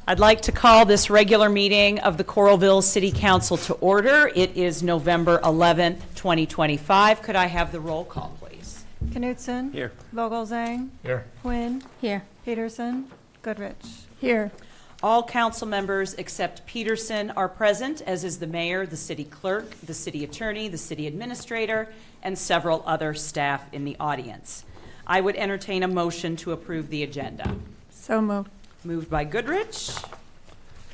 I'd like to call this regular meeting of the Coralville City Council to order. It is November 11th, 2025. Could I have the roll call, please? Knutson. Here. Vogelzang. Here. Quinn. Here. Peterson. Goodrich. Here. All council members except Peterson are present, as is the mayor, the city clerk, the city attorney, the city administrator, and several other staff in the audience. I would entertain a motion to approve the agenda. So moved. Moved by Goodrich.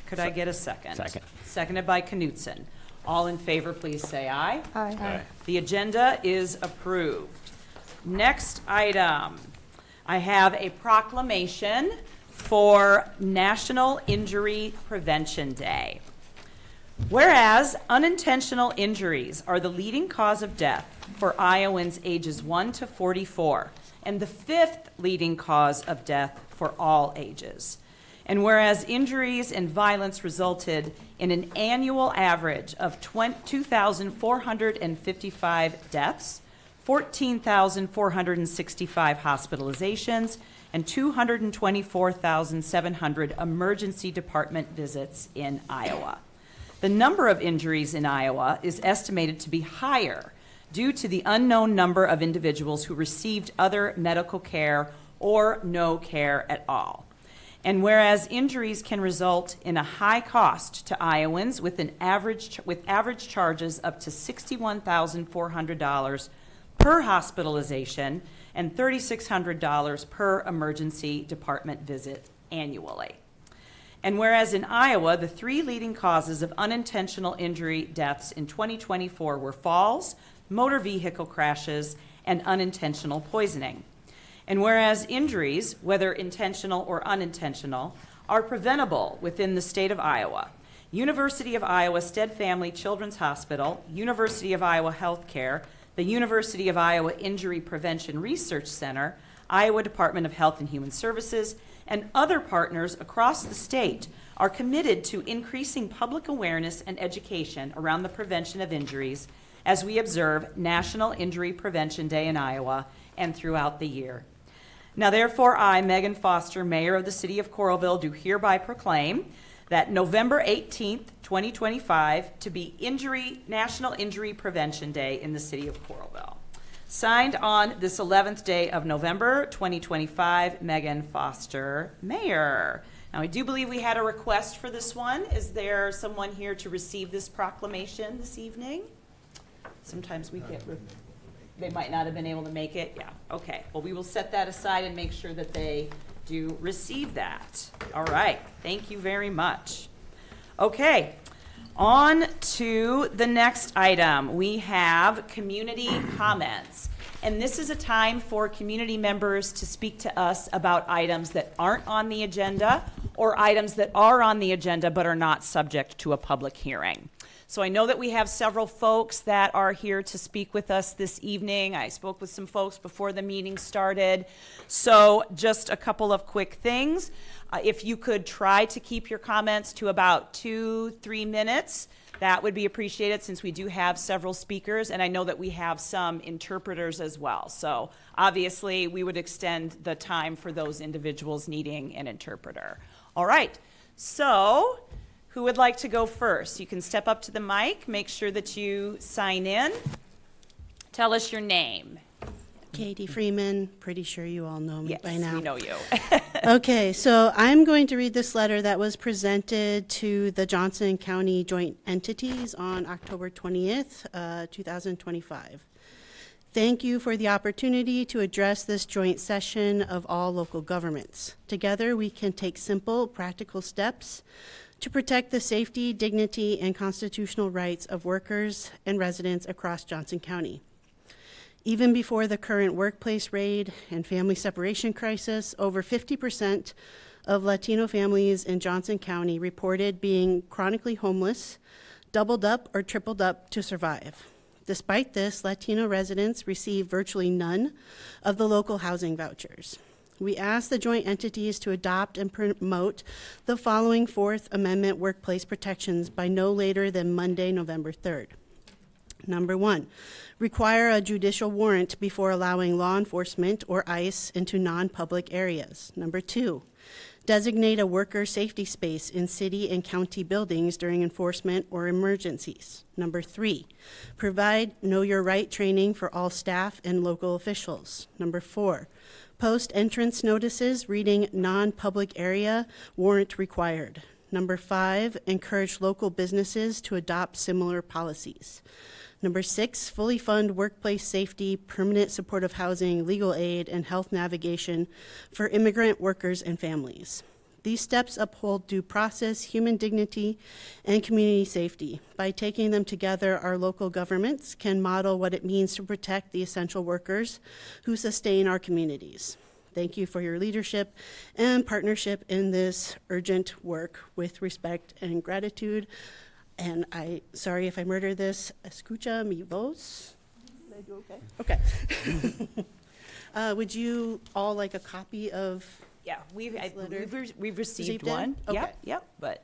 Could I get a second? Second. Seconded by Knutson. All in favor, please say aye. Aye. Aye. The agenda is approved. Next item, I have a proclamation for National Injury Prevention Day. Whereas unintentional injuries are the leading cause of death for Iowans ages 1 to 44, and the fifth leading cause of death for all ages. And whereas injuries and violence resulted in an annual average of 2,455 deaths, 14,465 hospitalizations, and 224,700 emergency department visits in Iowa. The number of injuries in Iowa is estimated to be higher due to the unknown number of individuals who received other medical care or no care at all. And whereas injuries can result in a high cost to Iowans with average charges up to $61,400 per hospitalization and $3,600 per emergency department visit annually. And whereas in Iowa, the three leading causes of unintentional injury deaths in 2024 were falls, motor vehicle crashes, and unintentional poisoning. And whereas injuries, whether intentional or unintentional, are preventable within the state of Iowa, University of Iowa Stead Family Children's Hospital, University of Iowa Healthcare, the University of Iowa Injury Prevention Research Center, Iowa Department of Health and Human Services, and other partners across the state are committed to increasing public awareness and education around the prevention of injuries as we observe National Injury Prevention Day in Iowa and throughout the year. Now, therefore, I, Megan Foster, Mayor of the City of Coralville, do hereby proclaim that November 18th, 2025, to be National Injury Prevention Day in the City of Coralville. Signed on this 11th day of November, 2025, Megan Foster, Mayor. Now, I do believe we had a request for this one. Is there someone here to receive this proclamation this evening? Sometimes we get, they might not have been able to make it. Yeah, okay. Well, we will set that aside and make sure that they do receive that. All right, thank you very much. Okay, on to the next item. We have community comments. And this is a time for community members to speak to us about items that aren't on the agenda or items that are on the agenda but are not subject to a public hearing. So I know that we have several folks that are here to speak with us this evening. I spoke with some folks before the meeting started. So just a couple of quick things. If you could try to keep your comments to about 2-3 minutes, that would be appreciated since we do have several speakers, and I know that we have some interpreters as well. So obviously we would extend the time for those individuals needing an interpreter. All right, so who would like to go first? You can step up to the mic, make sure that you sign in. Tell us your name. Katie Freeman, pretty sure you all know me by now. Yes, we know you. Okay, so I'm going to read this letter that was presented to the Johnson County joint entities on October 20th, 2025. Thank you for the opportunity to address this joint session of all local governments. Together, we can take simple, practical steps to protect the safety, dignity, and constitutional rights of workers and residents across Johnson County. Even before the current workplace raid and family separation crisis, over 50% of Latino families in Johnson County reported being chronically homeless, doubled up or tripled up to survive. Despite this, Latino residents receive virtually none of the local housing vouchers. We ask the joint entities to adopt and promote the following Fourth Amendment workplace protections by no later than Monday, November 3rd. Number 1, require a judicial warrant before allowing law enforcement or ICE into non-public areas. Number 2, Designate a worker safety space in city and county buildings during enforcement or emergencies. Number 3, provide know your right training for all staff and local officials. Number 4, post entrance notices reading non-public area, warrant required. Number 5, encourage local businesses to adopt similar policies. Number 6, fully fund workplace safety, permanent supportive housing, legal aid, and health navigation for immigrant workers and families. These steps uphold due process, human dignity, and community safety. By taking them together, our local governments can model what it means to protect the essential workers who sustain our communities. Thank you for your leadership and partnership in this urgent work. With respect and gratitude. And sorry if I murder this, escucha mi voz. Did I do okay? Okay. Would you all like a copy of? Yeah, we've received Received it? one. Okay. Yep, but,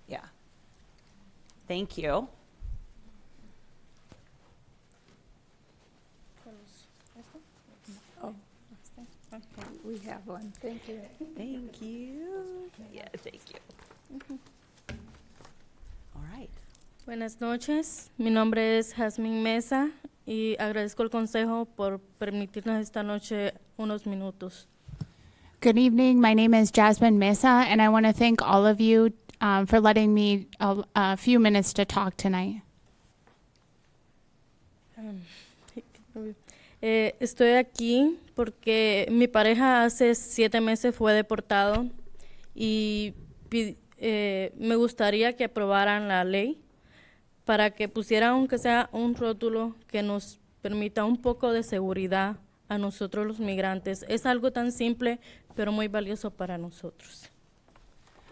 yeah. Thank you. We have one, thank you. Thank you. Yeah, thank you. All right. Buenas noches, mi nombre es Jazmín Mesa y agradezco el consejo por permitirnos esta noche unos minutos. Good evening, my name is Jasmine Mesa, and I want to thank all of you for letting me a few minutes to talk tonight. Estoy aquí porque mi pareja hace 7 meses fue deportado y me gustaría que aprobaran la ley para que pusieran aunque sea un rótulo que nos permita un poco de seguridad a nosotros los migrantes. Es algo tan simple pero muy valioso para nosotros.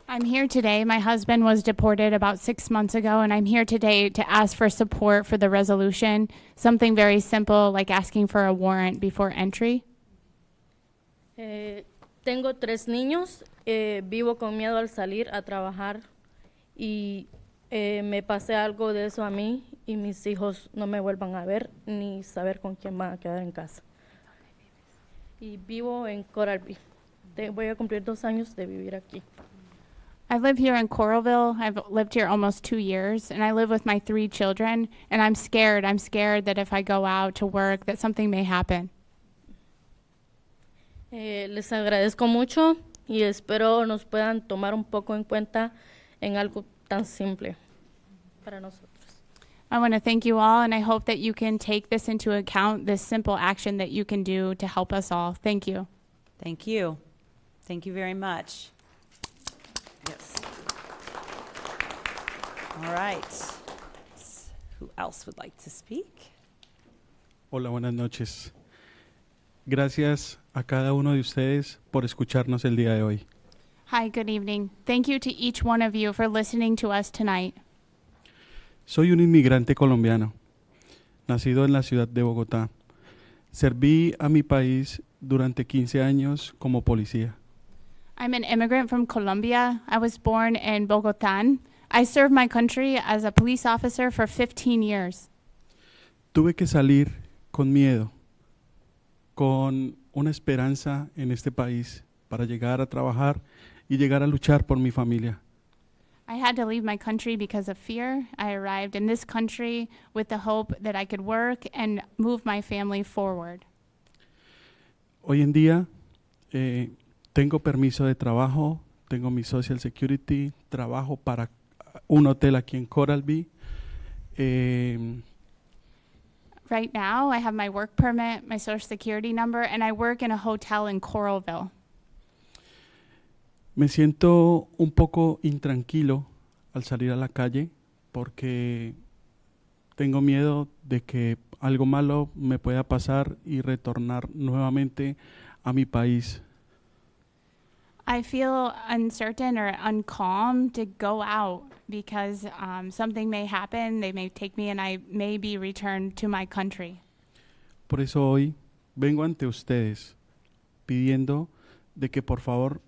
I'm here today. My husband was deported about 6 months ago, and I'm here today to ask for support for the resolution, something very simple like asking for a warrant before entry. Tengo 3 niños, vivo con miedo al salir a trabajar y me pase algo de eso a mí y mis hijos no me vuelvan a ver ni saber con quién van a quedar en casa. Y vivo en Coralville. Voy a cumplir 2 años de vivir aquí. I live here in Coralville. I've lived here almost 2 years, and I live with my 3 children, and I'm scared. I'm scared that if I go out to work, that something may happen. Les agradezco mucho y espero nos puedan tomar un poco en cuenta en algo tan simple para nosotros. I want to thank you all, and I hope that you can take this into account, this simple action that you can do to help us all. Thank you. Thank you. Thank you very much. Yes. All right. Who else would like to speak? Hola, buenas noches. Gracias a cada uno de ustedes por escucharnos el día de hoy. Hi, good evening. Thank you to each one of you for listening to us tonight. Soy un inmigrante colombiano, nacido en la ciudad de Bogotá. Serví a mi país durante 15 años como policía. I'm an immigrant from Colombia. I was born in Bogotá. I served my country as a police officer for 15 years. Tuve que salir con miedo, con una esperanza en este país para llegar a trabajar y llegar a luchar por mi familia. I had to leave my country because of fear. I arrived in this country with the hope that I could work and move my family forward. Hoy en día tengo permiso de trabajo, tengo mi Social Security, trabajo para un hotel aquí en Coralville. Right now, I have my work permit, my social security number, and I work in a hotel in Coralville. Me siento un poco intranquilo al salir a la calle porque tengo miedo de que algo malo me pueda pasar y retornar nuevamente a mi país. I feel uncertain or uncalm to go out because something may happen, they may take me and I may be returned to my country. Por eso hoy vengo ante ustedes pidiendo de que por favor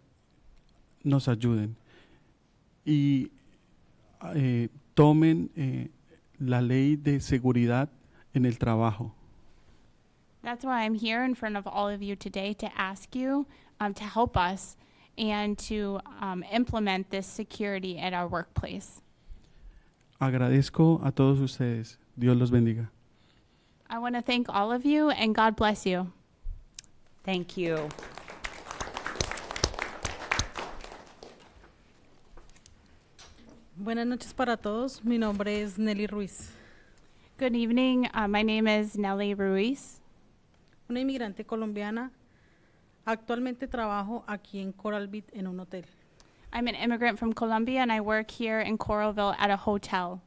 nos ayuden y tomen la ley de seguridad en el trabajo. That's why I'm here in front of all of you today to ask you to help us and to implement this security at our workplace. Agradezco a todos ustedes. Dios los bendiga. I want to thank all of you, and God bless you. Thank you. Buenas noches para todos. Mi nombre es Nelly Ruiz, Good evening. My name is Nelly Ruiz. una inmigrante colombiana. Actualmente trabajo aquí en Coralville en un hotel. I'm an immigrant from Colombia, and I work here in Coralville at a hotel.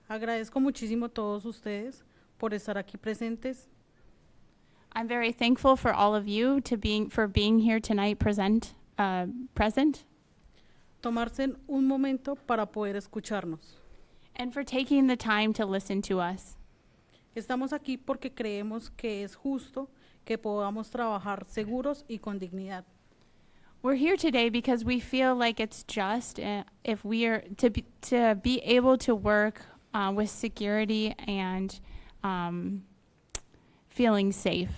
Agradezco muchísimo a todos ustedes por estar aquí presentes. I'm very thankful for all of you for being here tonight present. Tomarse un momento para poder escucharnos. And for taking the time to listen to us. Estamos aquí porque creemos que es justo que podamos trabajar seguros y con dignidad. We're here today because we feel like it's just if we are to be able to work with security and feeling safe.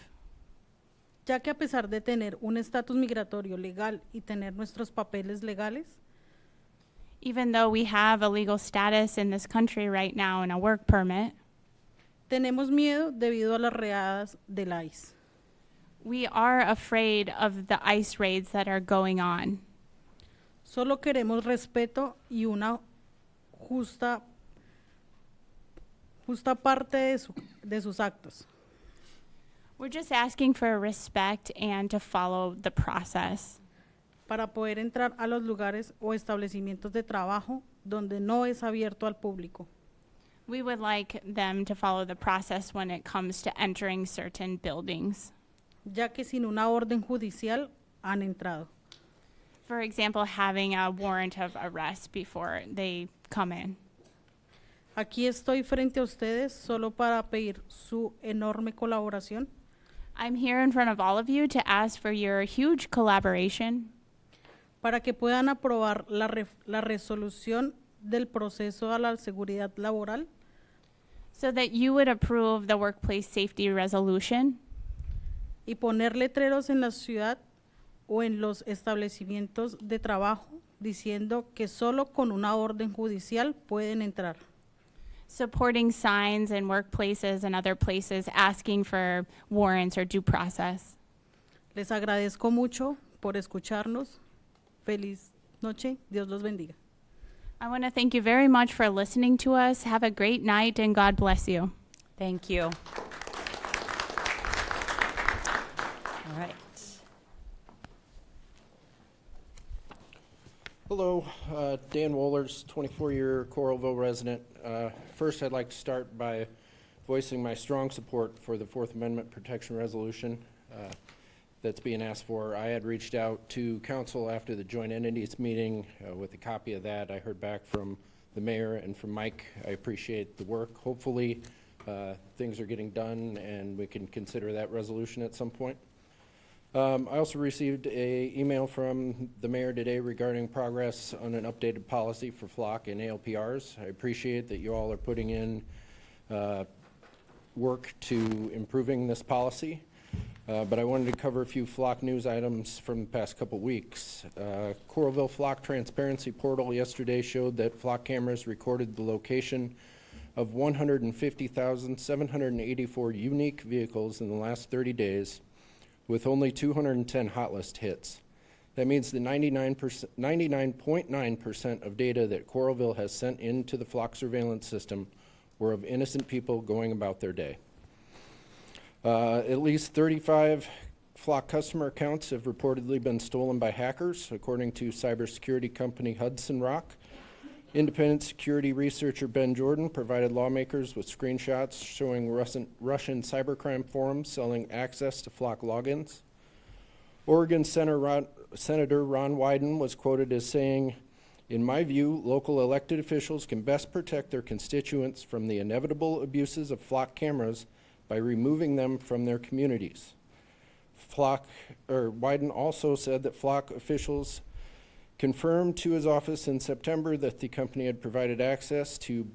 Ya que a pesar de tener un estatus migratorio legal y tener nuestros papeles legales, Even though we have a legal status in this country right now and a work permit, tenemos miedo debido a las redadas del ICE. we are afraid of the ICE raids that are going on. Solo queremos respeto y una justa parte de sus actos. We're just asking for respect and to follow the process Para poder entrar a los lugares o establecimientos de trabajo donde no es abierto al público. We would like them to follow the process when it comes to entering certain buildings. Ya que sin una orden judicial han entrado. For example, having a warrant of arrest before they come in. Aquí estoy frente a ustedes solo para pedir su enorme colaboración I'm here in front of all of you to ask for your huge collaboration para que puedan aprobar la resolución del proceso a la seguridad laboral so that you would approve the workplace safety resolution y poner letreros en la ciudad o en los establecimientos de trabajo diciendo que solo con una orden judicial pueden entrar. supporting signs in workplaces and other places asking for warrants or due process. Les agradezco mucho por escucharnos. Feliz noche. Dios los bendiga. I want to thank you very much for listening to us. Have a great night and God bless you. Thank you. All right. Hello, Dan Wohlers, 24-year Coralville resident. First, I'd like to start by voicing my strong support for the Fourth Amendment Protection Resolution that's being asked for. I had reached out to council after the joint entities meeting with a copy of that. I heard back from the mayor and from Mike. I appreciate the work. Hopefully, things are getting done and we can consider that resolution at some point. I also received an email from the mayor today regarding progress on an updated policy for flock and ALPRs. I appreciate that you all are putting in work to improving this policy, but I wanted to cover a few flock news items from the past couple weeks. Coralville Flock Transparency Portal yesterday showed that flock cameras recorded the location of 150,784 unique vehicles in the last 30 days, with only 210 hot list hits. That means the 99.9% of data that Coralville has sent into the flock surveillance system were of innocent people going about their day. At least 35 flock customer accounts have reportedly been stolen by hackers, according to cybersecurity company Hudson Rock. Independent security researcher Ben Jordan provided lawmakers with screenshots showing Russian cybercrime forums selling access to flock logins. Oregon Senator Ron Wyden was quoted as saying, "In my view, local elected officials can best protect their constituents from the inevitable abuses of flock cameras by removing them from their communities." Wyden also said that flock officials confirmed to his office in September that the company had provided access to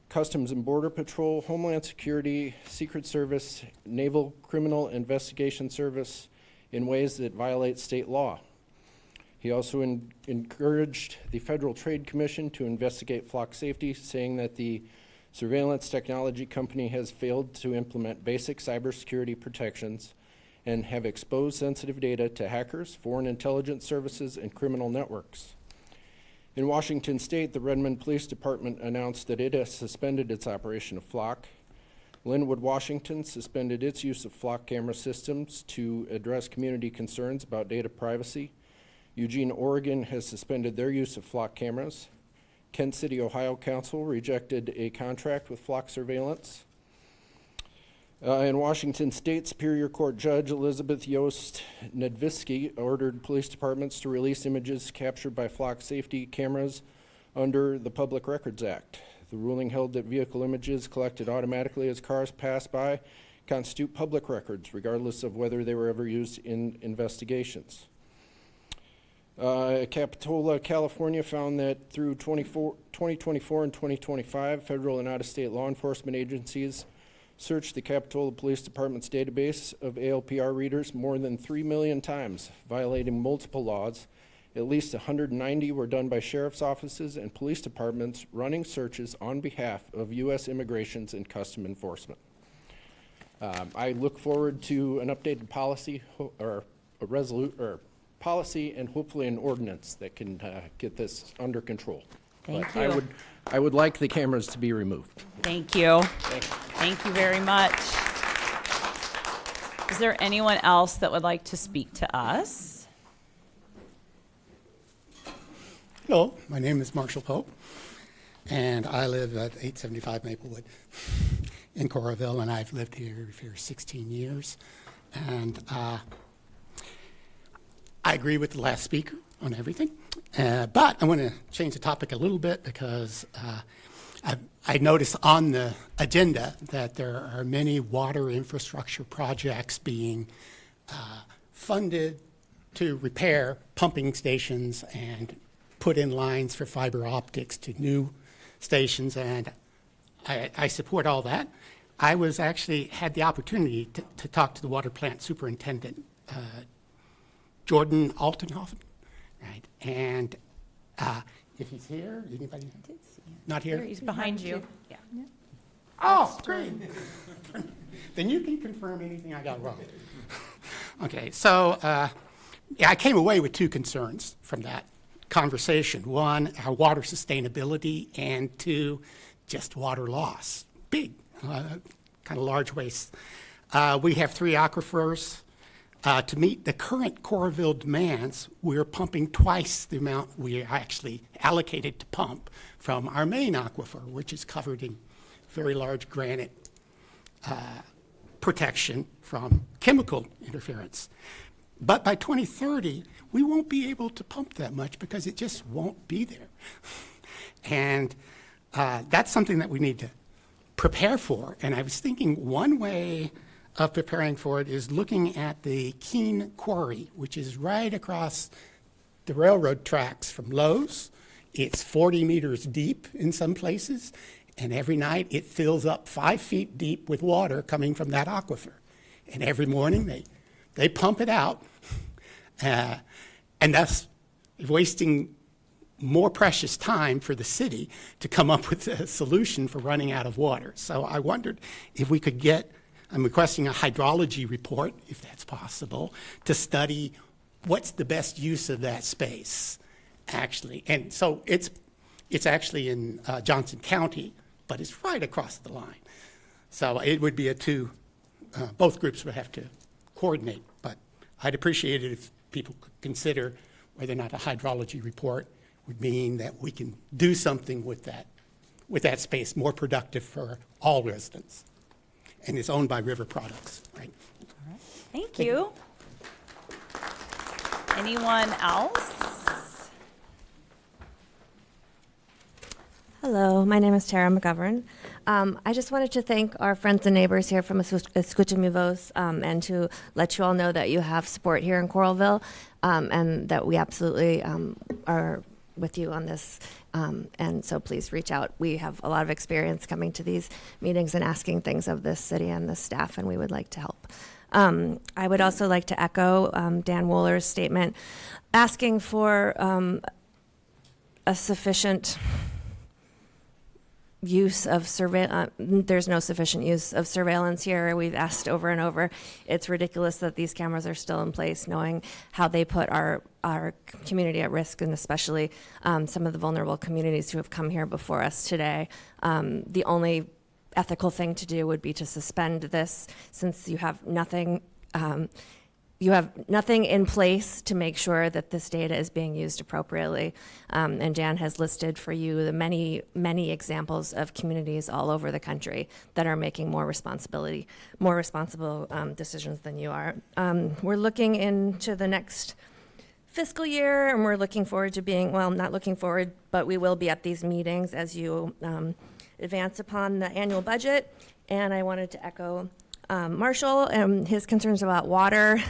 Customs and Border Patrol, Homeland Security, Secret Service, Naval Criminal Investigation Service in ways that violate state law. He also encouraged the Federal Trade Commission to investigate flock safety, saying that the surveillance technology company has failed to implement basic cybersecurity protections and have exposed sensitive data to hackers, foreign intelligence services, and criminal networks. In Washington State, the Redmond Police Department announced that it has suspended its operation of flock. Linwood, Washington suspended its use of flock camera systems to address community concerns about data privacy. Eugene, Oregon has suspended their use of flock cameras. Kent City, Ohio Council rejected a contract with flock surveillance. In Washington State, Superior Court Judge Elizabeth Yost Nedvisky ordered police departments to release images captured by flock safety cameras under the Public Records Act. The ruling held that vehicle images collected automatically as cars pass by constitute public records, regardless of whether they were ever used in investigations. Capitola, California found that through 2024 and 2025, federal and out-of-state law enforcement agencies searched the Capitola Police Department's database of ALPR readers more than 3 million times, violating multiple laws. At least 190 were done by sheriff's offices and police departments running searches on behalf of U.S. Immigrations and Custom Enforcement. I look forward to an updated policy or a policy and hopefully an ordinance that can get this under control. Thank But you. I would like the cameras to be removed. Thank you. Thank you very much. Is there anyone else that would like to speak to us? Hello, my name is Marshall Pope, and I live at 875 Maplewood in Coralville, and I've lived here for 16 years. And I agree with the last speaker on everything, but I want to change the topic a little bit because I noticed on the agenda that there are many water infrastructure projects being funded to repair pumping stations and put in lines for fiber optics to new stations, and I support all that. I was actually had the opportunity to talk to the water plant superintendent, Jordan Altenhofen, right? And if he's here, anybody? Not here? He's behind you. Yeah. Oh, great. Then you can confirm anything I got wrong. Okay, so yeah, I came away with two concerns from that conversation. One, our water sustainability, and two, just water loss. Big, kind of large waste. We have 3 aquifers. To meet the current Coralville demands, we're pumping twice the amount we are actually allocated to pump from our main aquifer, which is covered in very large granite protection from chemical interference. But by 2030, we won't be able to pump that much because it just won't be there. And that's something that we need to prepare for. And I was thinking one way of preparing for it is looking at the Keene Quarry, which is right across the railroad tracks from Lowe's. It's 40 meters deep in some places, and every night it fills up 5 feet deep with water coming from that aquifer. And every morning they pump it out, and thus wasting more precious time for the city to come up with a solution for running out of water. So I wondered if we could get, I'm requesting a hydrology report, if that's possible, to study what's the best use of that space, actually. And so it's actually in Johnson County, but it's right across the line. So it would be both groups would have to coordinate, but I'd appreciate it if people could consider whether or not a hydrology report would mean that we can do something with that space more productive for all residents. And it's owned by River Products, right? All right. Thank you. Anyone else? Hello, my name is Tara McGovern. I just wanted to thank our friends and neighbors here from Escucha Mi Voz, and to let you all know that you have support here in Coralville, and that we absolutely are with you on this. And so please reach out. We have a lot of experience coming to these meetings and asking things of this city and the staff, and we would like to help. I would also like to echo Dan Wooler's statement, asking for a sufficient use of surveillance. There's no sufficient use of surveillance here. We've asked over and over. It's ridiculous that these cameras are still in place, knowing how they put our community at risk, and especially some of the vulnerable communities who have come here before us today. The only ethical thing to do would be to suspend this, since you have nothing. You have nothing in place to make sure that this data is being used appropriately. And Jan has listed for you the many, many examples of communities all over the country that are making more responsible decisions than you are. We're looking into the next fiscal year, and we're looking forward to being, well, not looking forward, but we will be at these meetings as you advance upon the annual budget. And I wanted to echo Marshall and his concerns about water.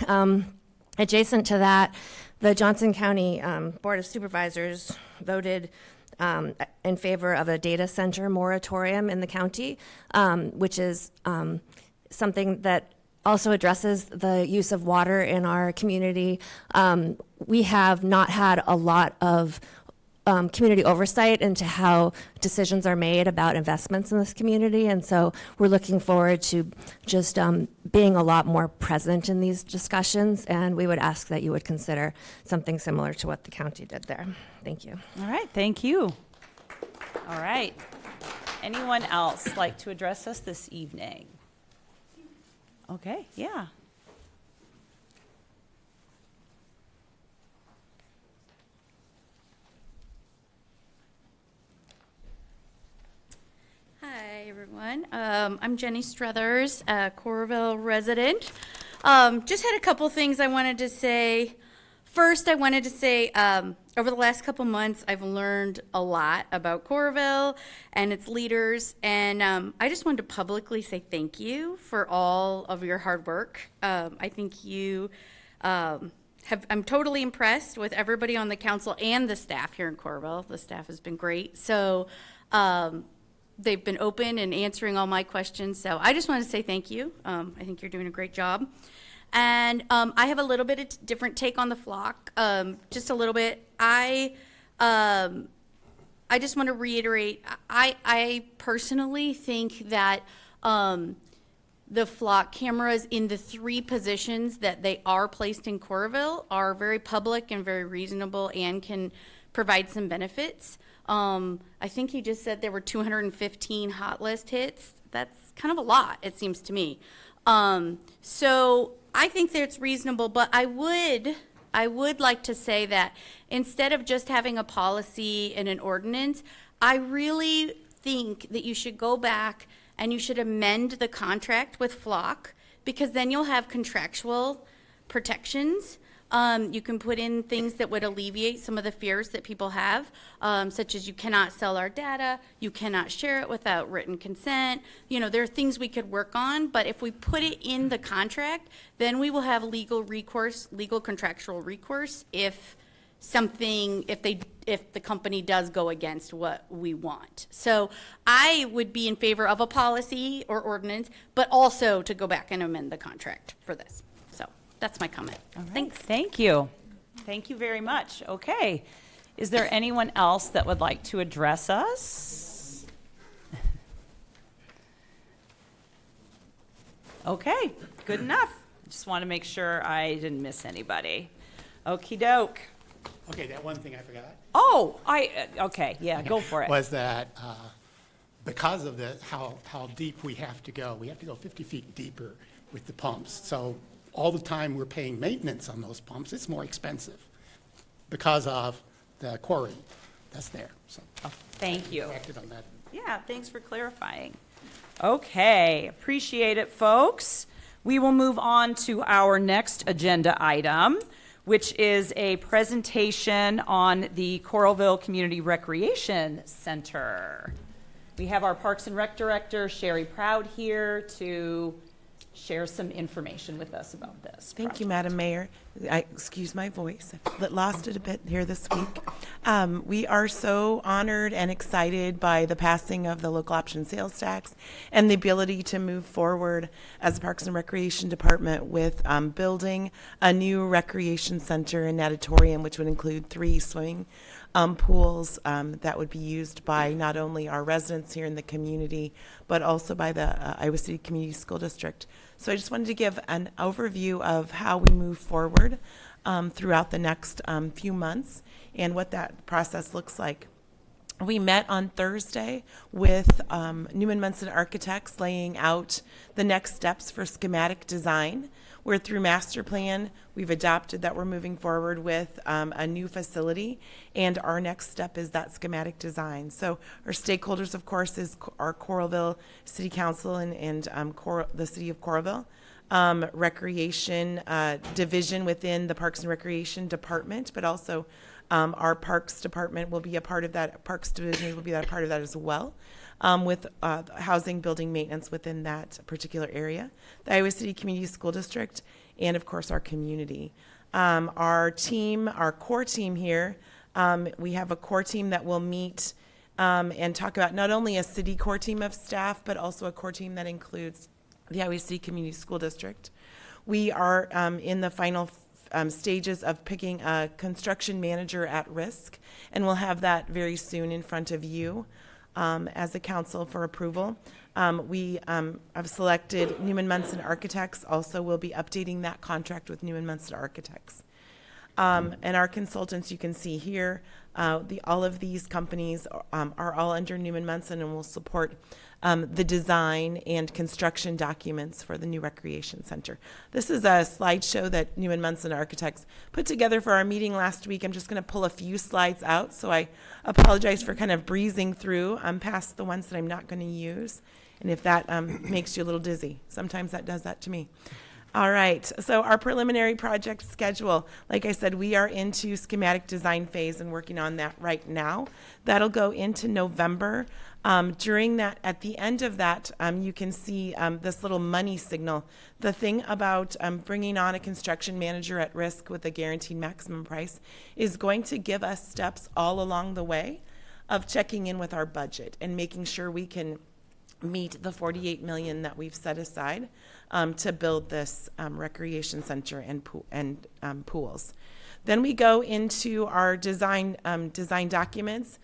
Adjacent to that, the Johnson County Board of Supervisors voted in favor of a data center moratorium in the county, which is something that also addresses the use of water in our community. We have not had a lot of community oversight into how decisions are made about investments in this community, and so we're looking forward to just being a lot more present in these discussions, and we would ask that you would consider something similar to what the county did there. Thank you. All right, thank you. All right. Anyone else like to address us this evening? Okay, yeah. Hi, everyone. I'm Jenny Struthers, a Coralville resident. Just had a couple things I wanted to say. First, I wanted to say over the last couple months, I've learned a lot about Coralville and its leaders, and I just wanted to publicly say thank you for all of your hard work. I think you I'm totally impressed with everybody on the council and the staff here in Coralville. The staff has been great. So they've been open and answering all my questions. So I just want to say thank you. I think you're doing a great job. And I have a little bit of different take on the flock, just a little bit. I just want to reiterate, I personally think that the flock cameras in the 3 positions that they are placed in Coralville are very public and very reasonable and can provide some benefits. I think he just said there were 215 hot list hits. That's kind of a lot, it seems to me. So I think that it's reasonable, but I would like to say that instead of just having a policy and an ordinance, I really think that you should go back and you should amend the contract with Flock, because then you'll have contractual protections. You can put in things that would alleviate some of the fears that people have, such as you cannot sell our data, you cannot share it without written consent. You know, there are things we could work on, but if we put it in the contract, then we will have legal recourse, legal contractual recourse if the company does go against what we want. So I would be in favor of a policy or ordinance, but also to go back and amend the contract for this. So that's my comment. All right. Thanks. Thank you. Thank you very much. Okay. Is there anyone else that would like to address us? Okay, good enough. Just want to make sure I didn't miss anybody. Okie doke. Okay, that one thing I forgot. Oh, okay, yeah, go for it. Was that because of how deep we have to go 50 feet deeper with the pumps. So all the time we're paying maintenance on those pumps, it's more expensive because of the quarry that's there. So Thank you. acted on that. Yeah, thanks for clarifying. Okay, appreciate it, folks. We will move on to our next agenda item, which is a presentation on the Coralville Community Recreation Center. We have our Parks and Rec Director, Sherry Proud, here to share some information with us about this. Thank you, project. Madam Mayor. Excuse my voice. I lost it a bit here this week. We are so honored and excited by the passing of the local option sales tax and the ability to move forward as a Parks and Recreation Department with building a new recreation center in Natatorium, which would include 3 swimming pools that would be used by not only our residents here in the community, but also by the Iowa City Community School District. So I just wanted to give an overview of how we move forward throughout the next few months and what that process looks like. We met on Thursday with Newman Munson Architects laying out the next steps for schematic design. We're through master plan. We've adopted that we're moving forward with a new facility, and our next step is that schematic design. So our stakeholders, of course, is our Coralville City Council and the City of Coralville. Recreation division within the Parks and Recreation Department, but also our Parks Department will be a part of that. Parks Division will be a part of that as well, with housing, building maintenance within that particular area. The Iowa City Community School District, and of course our community. Our team, our core team here, we have a core team that will meet and talk about not only a city core team of staff, but also a core team that includes the Iowa City Community School District. We are in the final stages of picking a construction manager at risk, and we'll have that very soon in front of you as a council for approval. We have selected Newman Munson Architects. Also, we'll be updating that contract with Newman Munson Architects. And our consultants, you can see here, all of these companies are all under Newman Munson and will support the design and construction documents for the new recreation center. This is a slideshow that Newman Munson Architects put together for our meeting last week. I'm just going to pull a few slides out, so I apologize for kind of breezing through past the ones that I'm not going to use. And if that makes you a little dizzy, sometimes that does that to me. All right, so our preliminary project schedule, like I said, we are into schematic design phase and working on that right now. That'll go into November. During that, at the end of that, you can see this little money signal. The thing about bringing on a construction manager at risk with a guaranteed maximum price is going to give us steps all along the way of checking in with our budget and making sure we can meet the $48 million that we've set aside to build this recreation center and pools. Then we go into our design documents.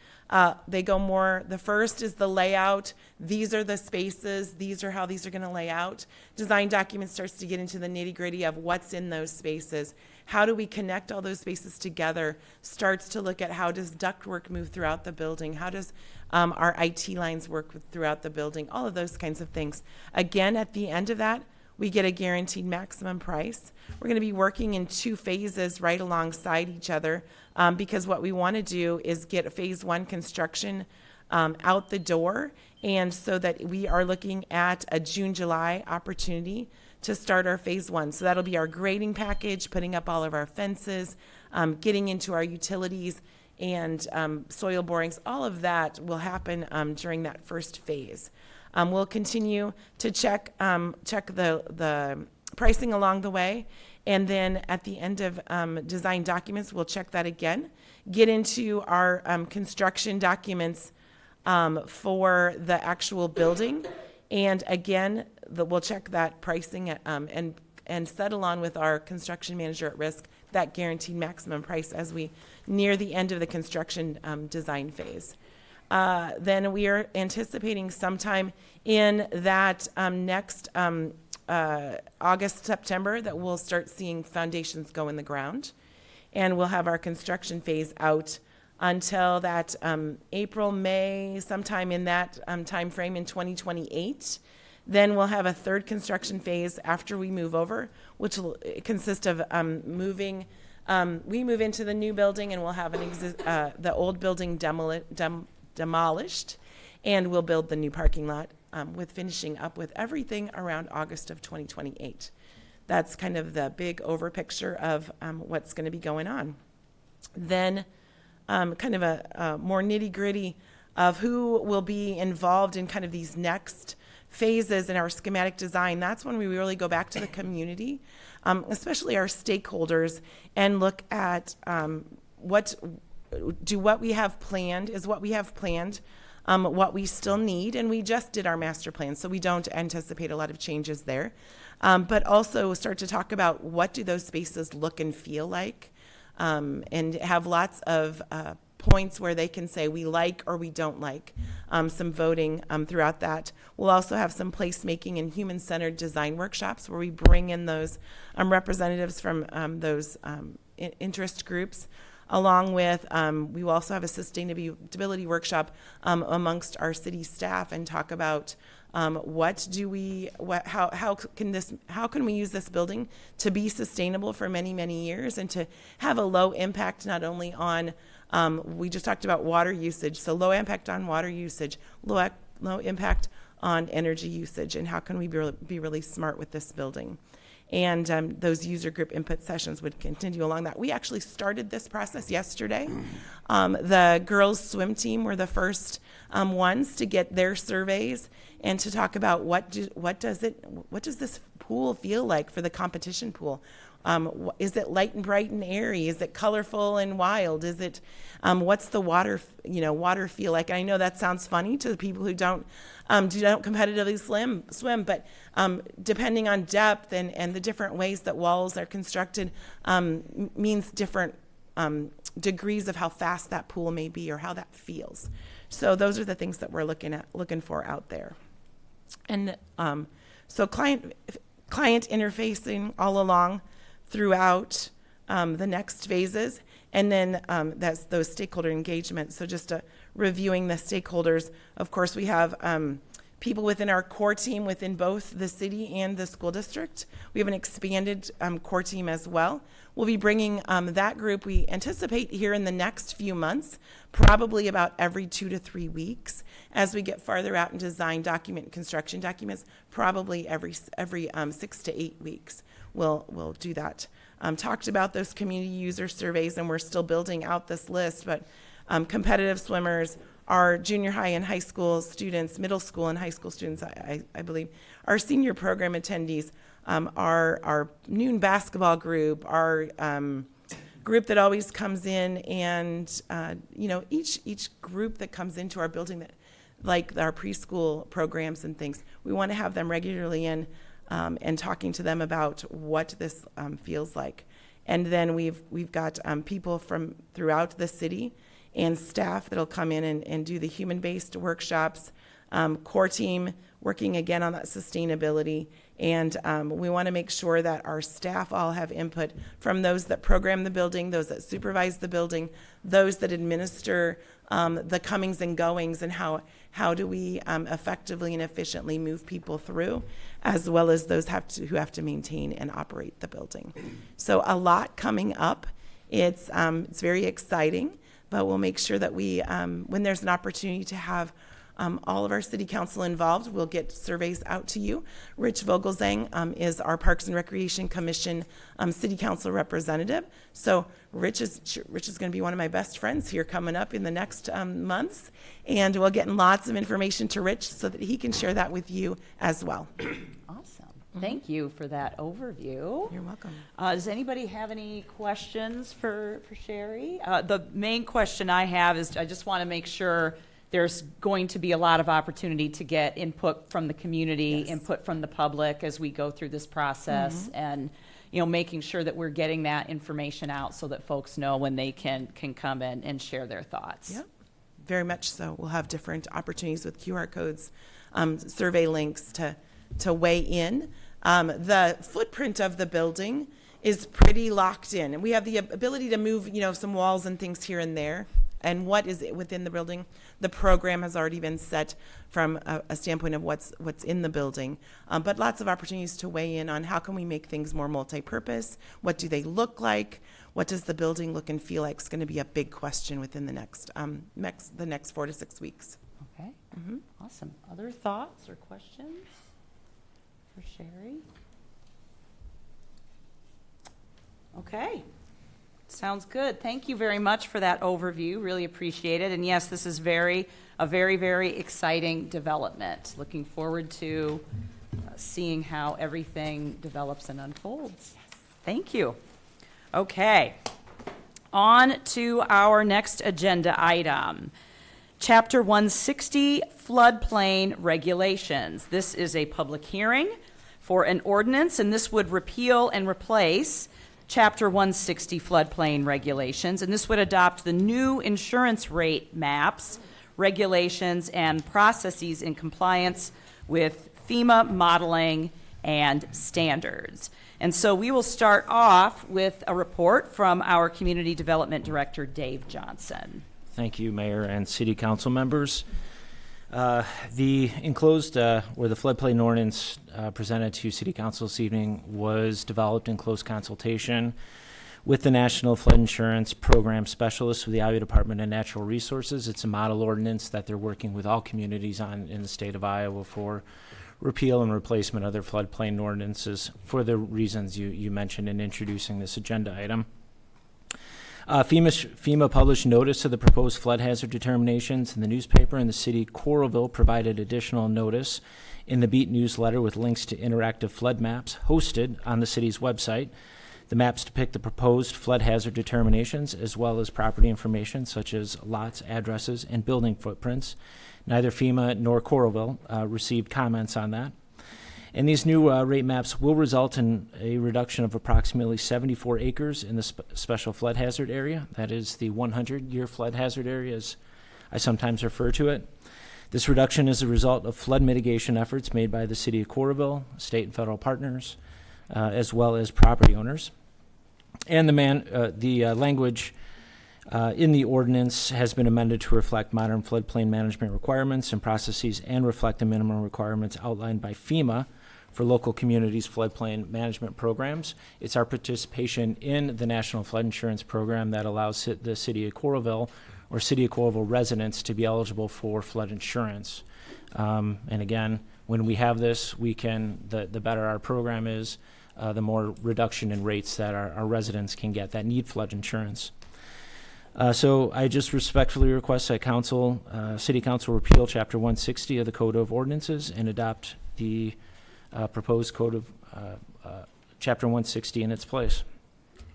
They go more, the first is the layout. These are the spaces. These are how these are going to lay out. Design document starts to get into the nitty gritty of what's in those spaces. How do we connect all those spaces together? Starts to look at how does ductwork move throughout the building? How does our IT lines work throughout the building? All of those kinds of things. Again, at the end of that, we get a guaranteed maximum price. We're going to be working in 2 phases right alongside each other because what we want to do is get phase 1 construction out the door, and so that we are looking at a June-July opportunity to start our phase 1. So that'll be our grading package, putting up all of our fences, getting into our utilities and soil borings. All of that will happen during that first phase. We'll continue to check the pricing along the way, and then at the end of design documents, we'll check that again, get into our construction documents for the actual building, and again, we'll check that pricing and settle on with our construction manager at risk that guaranteed maximum price as we near the end of the construction design phase. Then we are anticipating sometime in that next August, September, that we'll start seeing foundations go in the ground. And we'll have our construction phase out until that April, May, sometime in that time frame in 2028. Then we'll have a third construction phase after we move over, which will consist of moving. We move into the new building, and we'll have the old building demolished, and we'll build the new parking lot with finishing up with everything around August of 2028. That's kind of the big over picture of what's going to be going on. Then kind of a more nitty gritty of who will be involved in kind of these next phases in our schematic design, that's when we really go back to the community, especially our stakeholders, and look at what we have planned, what we still need, and we just did our master plan, so we don't anticipate a lot of changes there. But also start to talk about what do those spaces look and feel like, and have lots of points where they can say we like or we don't like, some voting throughout that. We'll also have some placemaking and human-centered design workshops where we bring in those representatives from those interest groups, along with, we will also have a sustainability workshop amongst our city staff and talk about how can we use this building to be sustainable for many, many years and to have a low impact not only on, we just talked about water usage, so low impact on water usage, low impact on energy usage, and how can we be really smart with this building. And those user group input sessions would continue along that. We actually started this process yesterday. The girls' swim team were the first ones to get their surveys and to talk about what does this pool feel like for the competition pool. Is it light and bright and airy? Is it colorful and wild? Is it what's the water feel like? And I know that sounds funny to the people who don't competitively swim, but depending on depth and the different ways that walls are constructed means different degrees of how fast that pool may be or how that feels. So those are the things that we're looking for out there. And so client interfacing all along throughout the next phases, and then that's those stakeholder engagements. So just reviewing the stakeholders. Of course, we have people within our core team within both the city and the school district. We have an expanded core team as well. We'll be bringing that group, we anticipate here in the next few months, probably about every 2 to 3 weeks. As we get farther out in design construction documents, probably every 6 to 8 weeks we'll do that. Talked about those community user surveys, and we're still building out this list, but competitive swimmers, our junior high and high school students, middle school and high school students, I believe, our senior program attendees, our noon basketball group, our group that always comes in, and each group that comes into our building, that like our preschool programs and things, we want to have them regularly in and talking to them about what this feels like. And then we've got people from throughout the city and staff that'll come in and do the human-based workshops, core team working again on that sustainability. And we want to make sure that our staff all have input from those that program the building, those that supervise the building, those that administer the comings and goings, and how do we effectively and efficiently move people through, as well as those who have to maintain and operate the building. So a lot coming up. It's very exciting, but we'll make sure that we, when there's an opportunity to have all of our city council involved, we'll get surveys out to you. Rich Vogelsang is our Parks and Recreation Commission city council representative. So Rich is going to be one of my best friends here coming up in the next months, and we'll get lots of information to Rich so that he can share that with you as well. Awesome. Thank you for that overview. You're welcome. Does anybody have any questions for Sherry? The main question I have is I just want to make sure there's going to be a lot of opportunity to get input from the community, yes, input from the public as we go through this process, and making sure that we're getting that information out so that folks know when they can come in and share their thoughts. Yep, very much so. We'll have different opportunities with QR codes, survey links to weigh in. The footprint of the building is pretty locked in, and we have the ability to move, some walls and things here and there. And what is it within the building? The program has already been set from a standpoint of what's in the building, but lots of opportunities to weigh in on how can we make things more multi-purpose. What do they look like? What does the building look and feel like? It's going to be a big question within the next 4 to 6 weeks. Okay, awesome. Other thoughts or questions for Sherry? Okay. Sounds good. Thank you very much for that overview. Really appreciate it. And yes, this is very a very, very exciting development. Looking forward to seeing how everything develops and unfolds. Thank you. Okay. On to our next agenda item. Chapter 160, Floodplain Regulations. This is a public hearing for an ordinance, and this would repeal and replace Chapter 160 Floodplain Regulations, and this would adopt the new insurance rate maps, regulations, and processes in compliance with FEMA modeling and standards. And so we will start off with a report from our Community Development Director, Dave Johnson. Thank you, Mayor and City Council members. The enclosed, or the floodplain ordinance presented to City Council this evening was developed in close consultation with the National Flood Insurance Program Specialists with the Iowa Department of Natural Resources. It's a model ordinance that they're working with all communities on in the state of Iowa for repeal and replacement of their floodplain ordinances for the reasons you mentioned in introducing this agenda item. FEMA published notice of the proposed flood hazard determinations in the newspaper, and the city Coralville provided additional notice in the Beat newsletter with links to interactive flood maps hosted on the city's website. The maps depict the proposed flood hazard determinations as well as property information such as lots, addresses, and building footprints. Neither FEMA nor Coralville received comments on that. And these new rate maps will result in a reduction of approximately 74 acres in the special flood hazard area. That is the 100-year flood hazard area, as I sometimes refer to it. This reduction is a result of flood mitigation efforts made by the city of Coralville, state and federal partners, as well as property owners. And the language in the ordinance has been amended to reflect modern floodplain management requirements and processes and reflect the minimum requirements outlined by FEMA for local communities' floodplain management programs. It's our participation in the National Flood Insurance Program that allows the city of Coralville or city of Coralville residents to be eligible for flood insurance. And again, when we have this, we can, the better our program is, the more reduction in rates that our residents can get that need flood insurance. So I just respectfully request that City Council repeal Chapter 160 of the Code of Ordinances and adopt the proposed Code of Chapter 160 in its place.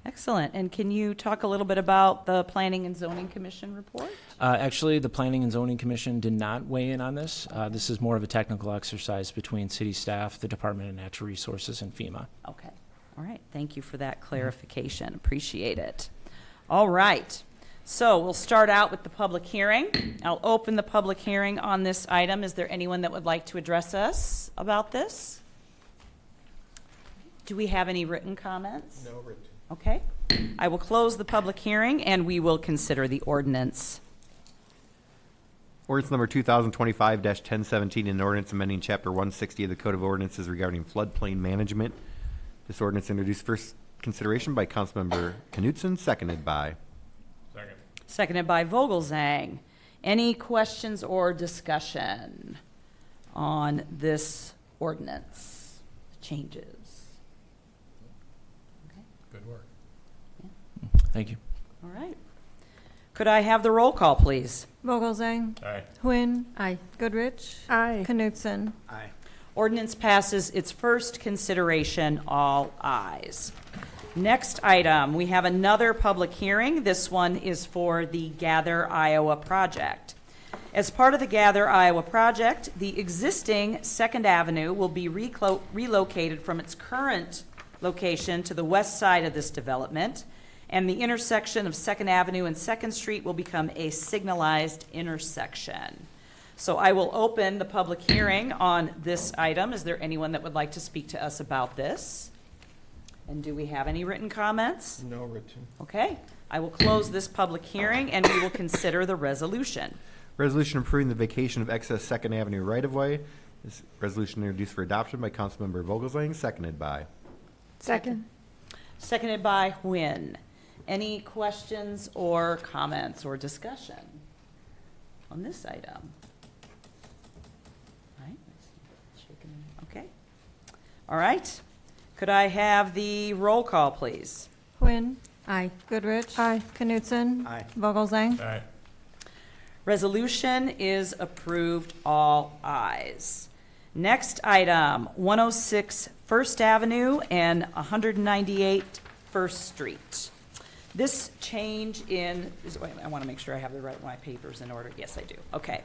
Excellent. And can you talk a little bit about the Planning and Zoning Commission report? Actually, the Planning and Zoning Commission did not weigh in on this. This is more of a technical exercise between city staff, the Department of Natural Resources, and FEMA. Okay. All right. Thank you for that clarification. Appreciate it. All right. So we'll start out with the public hearing. I'll open the public hearing on this item. Is there anyone that would like to address us about this? Do we have any written comments? No written. Okay. I will close the public hearing and we will consider the ordinance. Ordinance number 2025-1017, an ordinance amending Chapter 160 of the Code of Ordinances regarding floodplain management. This ordinance introduced first consideration by Councilmember Knutson, seconded by. Seconded by Vogelzang. Any questions or discussion on this ordinance? Changes? Okay. Good work. Thank you. All right. Could I have the roll call, please? Vogelzang. Aye. Quinn. Aye. Goodrich. Aye. Knutson. Aye. Ordinance passes its first consideration, all ayes. Next item, we have another public hearing. This one is for the Gather Iowa project. As part of the Gather Iowa project, the existing 2nd Avenue will be relocated from its current location to the west side of this development, and the intersection of 2nd Avenue and 2nd Street will become a signalized intersection. So I will open the public hearing on this item. Is there anyone that would like to speak to us about this? And do we have any written comments? No written. Okay, I will close this public hearing and we will consider the resolution. Resolution approving the vacation of excess 2nd Avenue right-of-way. This resolution introduced for adoption by Councilmember Vogelsang, seconded by. Second. Seconded by Nguyen. Any questions or comments or discussion on this item? Right. Okay. All right. Could I have the roll call, please? Quinn. Aye. Goodrich. Aye. Knutson. Aye. Vogelzang. Aye. Resolution is approved, all ayes. Next item, 106 First Avenue and 198 First Street. This change in, wait, I want to make sure I have my papers in order. Yes, I do. Okay.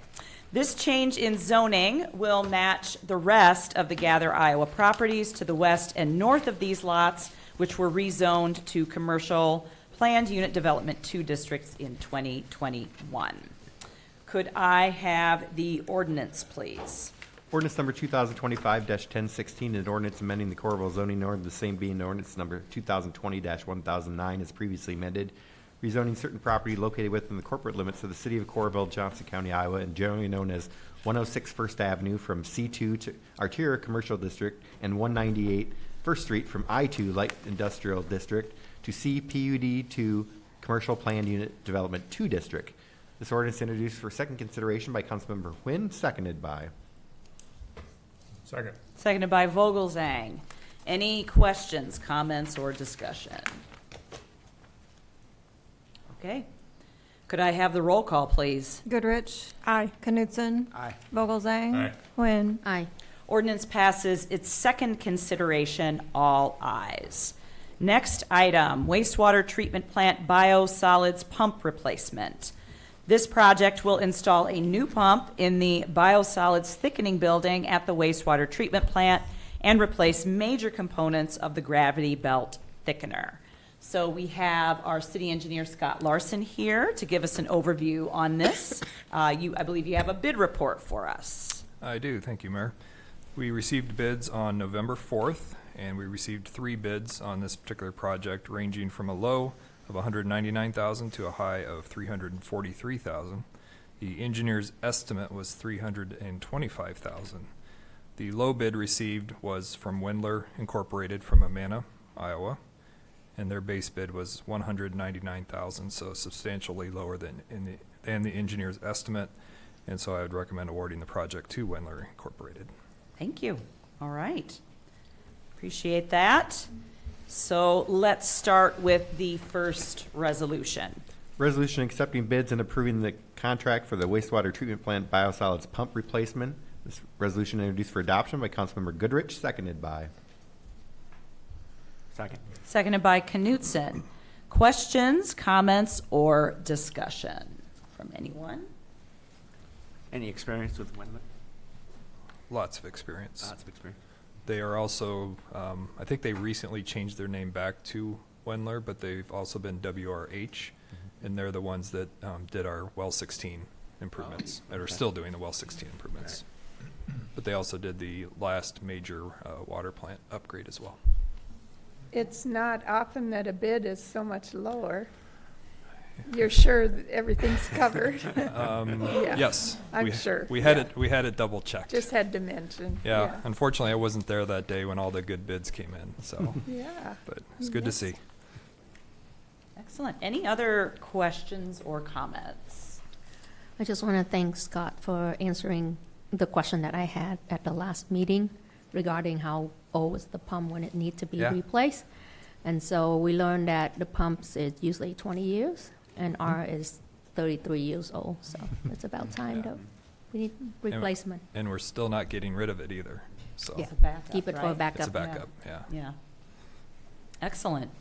This change in zoning will match the rest of the Gather Iowa properties to the west and north of these lots, which were rezoned to commercial planned unit development 2 districts in 2021. Could I have the ordinance, please? Ordinance number 2025-1016, an ordinance amending the Coralville zoning ordinance, the same being ordinance number 2020-1009 as previously amended, rezoning certain property located within the corporate limits of the city of Coralville, Johnson County, Iowa, and generally known as 106 First Avenue from C2 to Arterial Commercial District and 198 First Street from I2 Light Industrial District to CPUD to Commercial Planned Unit Development 2 District. This ordinance introduced for second consideration by Councilmember Quinn, seconded by. Second. Seconded by Vogelzang. Any questions, comments, or discussion? Okay. Could I have the roll call, please? Goodrich. Aye. Knutson. Aye. Vogelzang. Aye. Quinn. Aye. Ordinance passes its second consideration, all ayes. Next item, wastewater treatment plant biosolids pump replacement. This project will install a new pump in the biosolids thickening building at the wastewater treatment plant and replace major components of the gravity belt thickener. So we have our city engineer, Scott Larson, here to give us an overview on this. I believe you have a bid report for us. I do. Thank you, Mayor. We received bids on November 4th, and we received 3 bids on this particular project, ranging from a low of $199,000 to a high of $343,000. The engineer's estimate was $325,000. The low bid received was from Wendler Incorporated from Amana, Iowa, and their base bid was $199,000, so substantially lower than the engineer's estimate, and so I would recommend awarding the project to Wendler Incorporated. Thank you. All right. Appreciate that. So let's start with the first resolution. Resolution accepting bids and approving the contract for the wastewater treatment plant biosolids pump replacement. This resolution introduced for adoption by Councilmember Goodrich, seconded by. Second. Seconded by Knutson. Questions, comments, or discussion from anyone? Any experience with Wendler? Lots of experience. Lots of experience. They are also, I think they recently changed their name back to Wendler, but they've also been WRH, and they're the ones that did our Well 16 improvements, that are still doing the Well 16 improvements. But they also did the last major water plant upgrade as well. It's not often that a bid is so much lower. You're sure that everything's covered? Yeah, Yes. I'm sure. We had it double checked. Just had to mention. Yeah, unfortunately, I wasn't there that day when all the good bids came in, so, Yeah. but it's good to Yes. see. Excellent. Any other questions or comments? I just want to thank Scott for answering the question that I had at the last meeting regarding how old is the pump when it needs to be Yeah. replaced. And so we learned that the pumps is usually 20 years and ours is 33 years old. So it's about time that we need replacement. And we're still not getting rid of it either, so. Yeah. It's a backup, Keep it for a right? backup. It's a backup, yeah. Yeah. Excellent.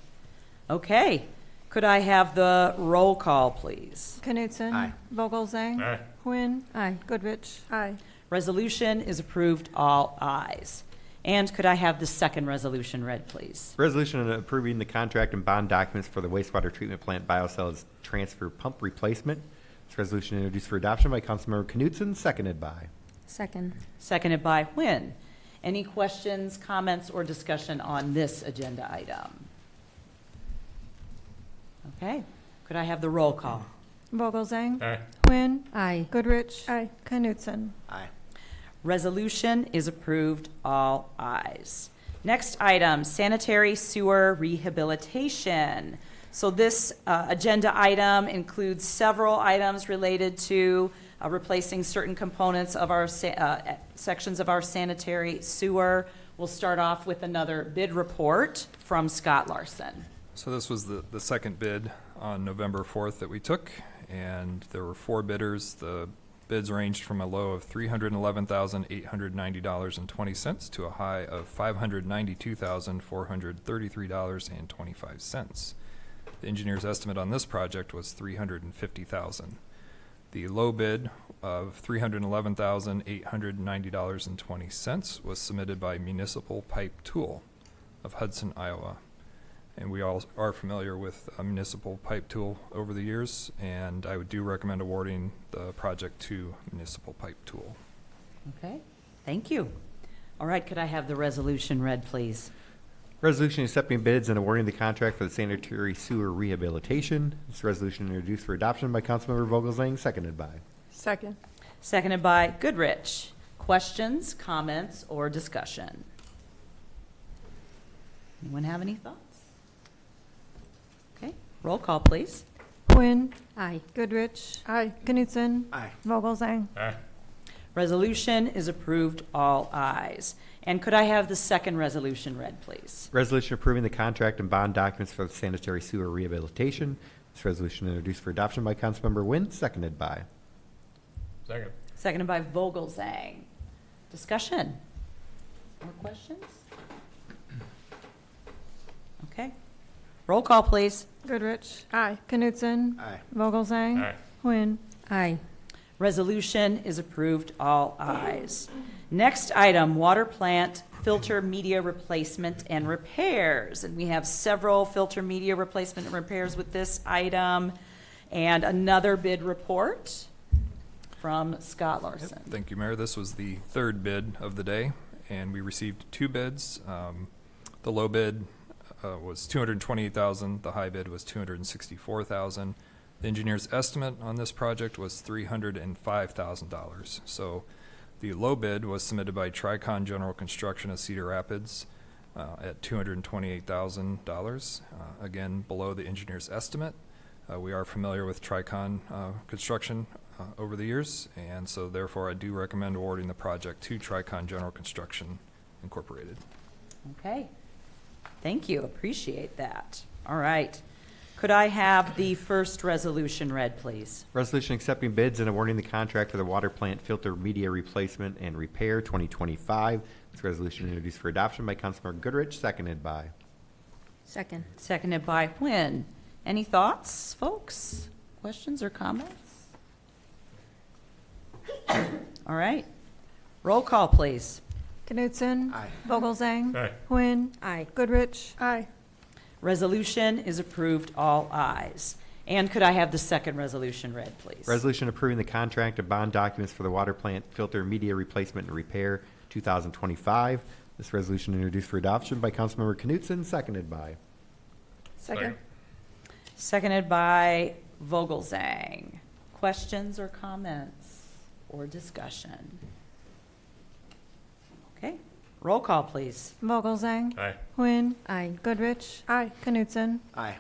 Okay. Could I have the roll call, please? Knutson. Aye. Vogelzang. Aye. Quinn. Aye. Goodrich. Aye. Resolution is approved, all ayes. And could I have the second resolution read, please? Resolution approving the contract and bond documents for the wastewater treatment plant biosolids transfer pump replacement. This resolution introduced for adoption by Councilmember Knutson, seconded by. Second. Seconded by Nguyen. Any questions, comments, or discussion on this agenda item? Okay. Could I have the roll call? Vogelzang. Aye. Quinn. Aye. Goodrich. Aye. Knutson. Aye. Resolution is approved, all ayes. Next item, sanitary sewer rehabilitation. So this agenda item includes several items related to replacing certain components of our sections of our sanitary sewer. We'll start off with another bid report from Scott Larson. So this was the second bid on November 4th that we took, and there were 4 bidders. The bids ranged from a low of $311,890.20 to a high of $592,433.25. The engineer's estimate on this project was $350,000. The low bid of $311,890.20 was submitted by Municipal Pipe Tool of Hudson, Iowa. And we all are familiar with Municipal Pipe Tool over the years, and I do recommend awarding the project to Municipal Pipe Tool. Okay, thank you. All right, could I have the resolution read, please? Resolution accepting bids and awarding the contract for the sanitary sewer rehabilitation. This resolution introduced for adoption by Councilmember Vogelsang, seconded by. Second. Seconded by Goodrich. Questions, comments, or discussion? Anyone have any thoughts? Okay, roll call, please. Quinn. Aye. Goodrich. Aye. Knutson. Aye. Vogelsang. Resolution is approved, all ayes. And could I have the second resolution read, please? Resolution approving the contract and bond documents for the sanitary sewer rehabilitation. This resolution introduced for adoption by Councilmember Wynn, seconded by. Second. Seconded by Vogelsang. Discussion? More questions? Okay. Roll call, please. Goodrich. Aye. Knutson. Aye. Vogelsang. Quinn. Aye. Resolution is approved, all ayes. Next item, water plant filter media replacement and repairs. And we have several filter media replacement and repairs with this item. And another bid report from Scott Larson. Thank you, Mayor. This was the 3rd bid of the day, and we received 2 bids. The low bid was $228,000. The high bid was $264,000. The engineer's estimate on this project was $305,000. So the low bid was submitted by Tricon General Construction of Cedar Rapids at $228,000. Again, below the engineer's estimate. We are familiar with Tricon construction over the years, and so therefore I do recommend awarding the project to Tricon General Construction Incorporated. Okay. Thank you. Appreciate that. All right. Could I have the first resolution read, please? Resolution accepting bids and awarding the contract for the water plant filter media replacement and repair 2025. This resolution introduced for adoption by Councilmember Goodrich, seconded by. Second. Seconded by Quinn. Any thoughts, folks? Questions or comments? All right. Roll call, please. Knutson. Aye. Vogelsang. Aye. Quinn. Aye. Goodrich. Aye. Resolution is approved, all ayes. And could I have the second resolution read, please? Resolution approving the contract and bond documents for the water plant filter media replacement and repair 2025. This resolution introduced for adoption by Councilmember Knutson, seconded by. Second. Seconded by Vogelsang. Questions or comments or discussion? Okay. Roll call, please. Vogelsang. Aye. Quinn. Aye. Goodrich. Aye. Knutson. Aye.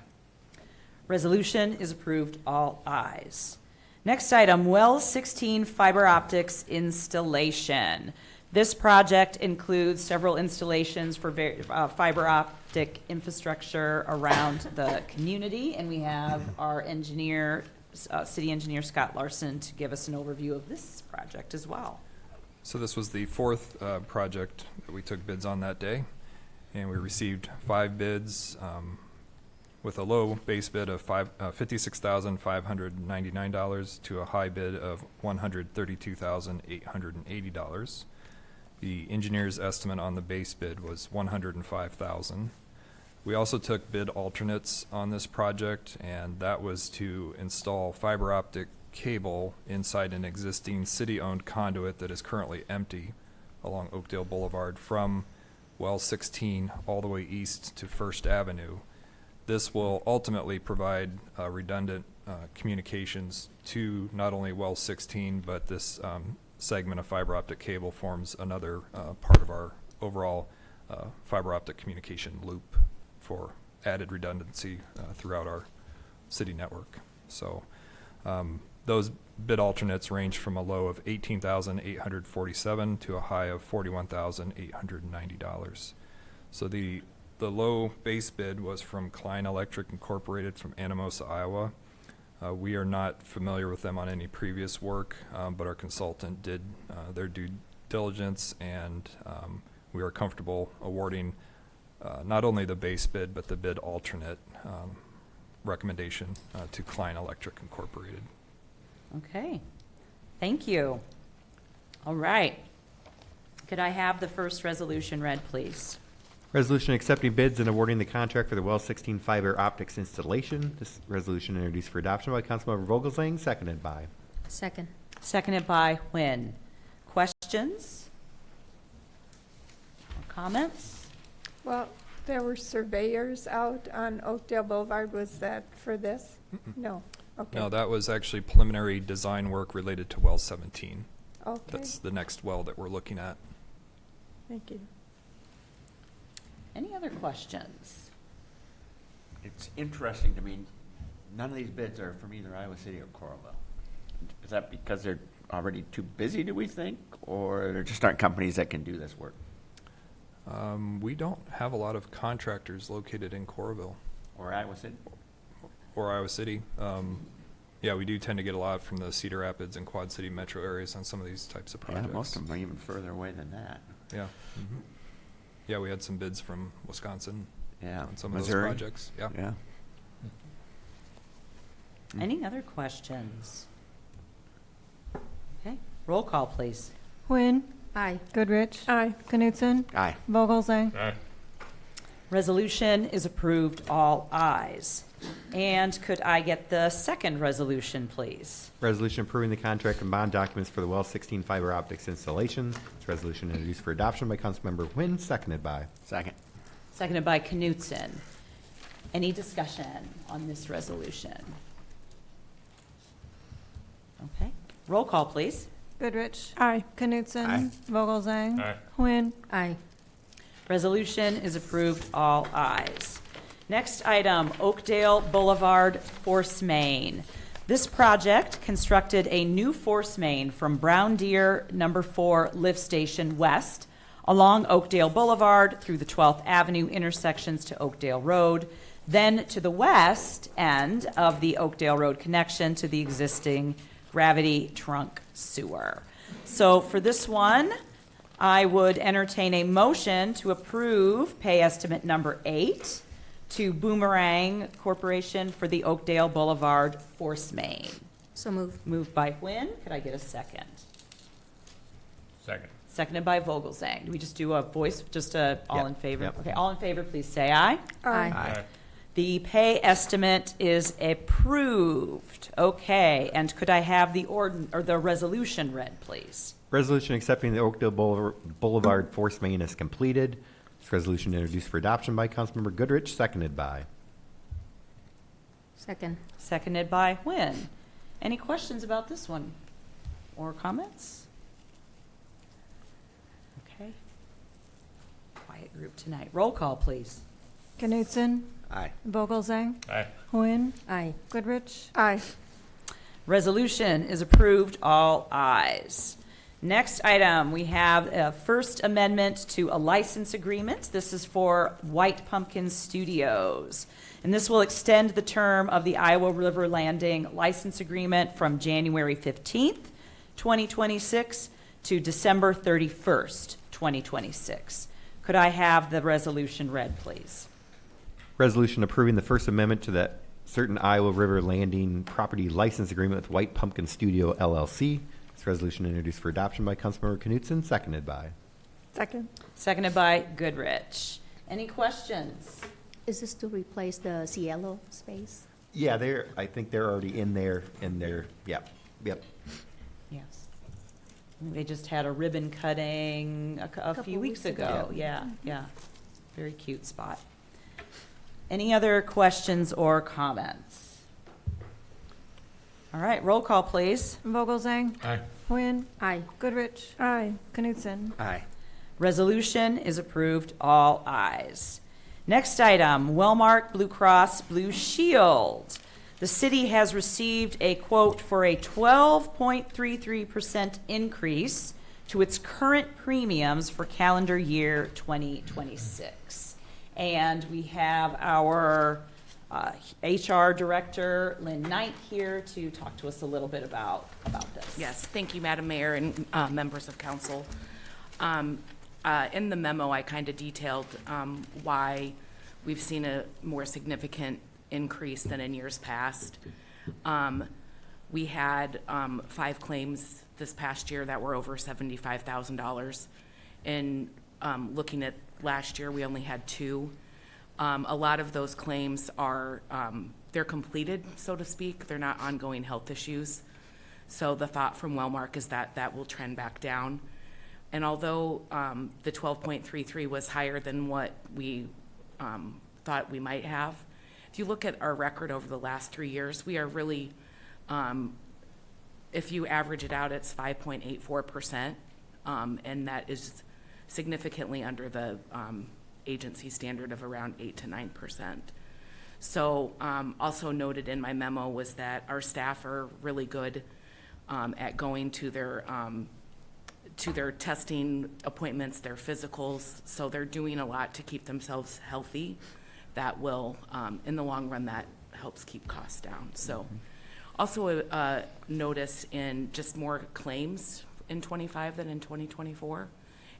Resolution is approved, all ayes. Next item, Well 16 fiber optics installation. This project includes several installations for fiber optic infrastructure around the community, and we have our engineer, city engineer Scott Larson, to give us an overview of this project as well. So this was the 4th project that we took bids on that day, and we received 5 bids with a low base bid of $56,599 to a high bid of $132,880. The engineer's estimate on the base bid was $105,000. We also took bid alternates on this project, and that was to install fiber optic cable inside an existing city-owned conduit that is currently empty along Oakdale Boulevard from Well 16 all the way east to First Avenue. This will ultimately provide redundant communications to not only Well 16, but this segment of fiber optic cable forms another part of our overall fiber optic communication loop for added redundancy throughout our city network. So those bid alternates range from a low of $18,847 to a high of $41,890. So the low base bid was from Klein Electric Incorporated from Anamosa, Iowa. We are not familiar with them on any previous work, but our consultant did their due diligence, and we are comfortable awarding not only the base bid, but the bid alternate recommendation to Klein Electric Incorporated. Okay, thank you. All right. Could I have the first resolution read, please? Resolution accepting bids and awarding the contract for the Well 16 fiber optics installation. This resolution introduced for adoption by Councilmember Vogelsang, seconded by. Second. Seconded by Nguyen. Questions? Or comments? Well, there were surveyors out on Oakdale Boulevard. Was that for this? No. Okay. No, that was actually preliminary design work related to Well 17. Okay. That's the next well that we're looking at. Thank you. Any other questions? It's interesting to me, none of these bids are from either Iowa City or Coralville. Is that because they're already too busy, do we think, or there just aren't companies that can do this work? We don't have a lot of contractors located in Coralville. Or Iowa City? Or Iowa City. Yeah, we do tend to get a lot from the Cedar Rapids and Quad City metro areas on some of these types of projects. Yeah, most of them are even further away than that. Yeah. Mm-hmm. Yeah, we had some bids from Wisconsin. Yeah, on some Missouri. of those projects. Yeah. Yeah. Any other questions? Okay, roll call, please. Nguyen. Aye. Goodrich. Aye. Knutson. Aye. Vogelsang. Resolution is approved, all ayes. And could I get the second resolution, please? Resolution approving the contract and bond documents for the Well 16 fiber optics installation. This resolution introduced for adoption by Councilmember Nguyen, seconded by. Second. Seconded by Knutson. Any discussion on this resolution? Okay, roll call, please. Goodrich. Aye. Knutson. Aye. Vogelsang. Nguyen. Aye. Resolution is approved, all ayes. Next item, Oakdale Boulevard Force Main. This project constructed a new force main from Brown Deer number 4 lift station west along Oakdale Boulevard through the 12th Avenue intersections to Oakdale Road, then to the west end of the Oakdale Road connection to the existing gravity trunk sewer. So for this one, I would entertain a motion to approve pay estimate number 8 to Boomerang Corporation for the Oakdale Boulevard Force Main. So moved. Moved by Nguyen. Could I get a second? Second. Seconded by Vogelsang. Do we just do a voice, just a all Yep. in favor? Yep. Okay, all in favor, please say aye. Aye. The pay estimate is approved. Okay, and could I have the the resolution read, please? Resolution accepting the Oakdale Boulevard force main is completed. This resolution introduced for adoption by Councilmember Goodrich, seconded by. Second. Seconded by Nguyen. Any questions about this one or comments? Okay. Quiet group tonight. Roll call, please. Knutson. Aye. Vogelsang. Aye. Nguyen. Aye. Goodrich. Aye. Resolution is approved, all ayes. Next item, we have a first amendment to a license agreement. This is for White Pumpkin Studios. And this will extend the term of the Iowa River Landing license agreement from January 15th, 2026 to December 31st, 2026. Could I have the resolution read, please? Resolution approving the First Amendment to the certain Iowa River Landing property license agreement with White Pumpkin Studio LLC. This resolution introduced for adoption by Councilmember Knutson, seconded by. Second. Seconded by Goodrich. Any questions? Is this to replace the Cielo space? Yeah, I think they're already in there, yep. Yes. They just had a ribbon cutting a Couple few weeks weeks ago. ago. Yeah. Very cute spot. Any other questions or comments? All right, roll call, please. Vogelsang. Aye. Nguyen. Aye. Goodrich. Aye. Knutson. Aye. Resolution is approved, all ayes. Next item, Wellmark Blue Cross Blue Shield. The city has received a quote for a 12.33% increase to its current premiums for calendar year 2026. And we have our HR Director Lynn Knight here to talk to us a little bit about this. Yes, thank you, Madam Mayor and members of council. In the memo, I kind of detailed why we've seen a more significant increase than in years past. We had 5 claims this past year that were over $75,000. And looking at last year, we only had 2. A lot of those claims are, they're completed, so to speak. They're not ongoing health issues. So the thought from Wellmark is that that will trend back down. And although the 12.33 was higher than what we thought we might have, if you look at our record over the last 3 years, we are really, if you average it out, it's 5.84%, and that is significantly under the agency standard of around 8 to 9%. So also noted in my memo was that our staff are really good at going to their testing appointments, their physicals, so they're doing a lot to keep themselves healthy. That will, in the long run, that helps keep costs down. So also notice in just more claims in 25 than in 2024,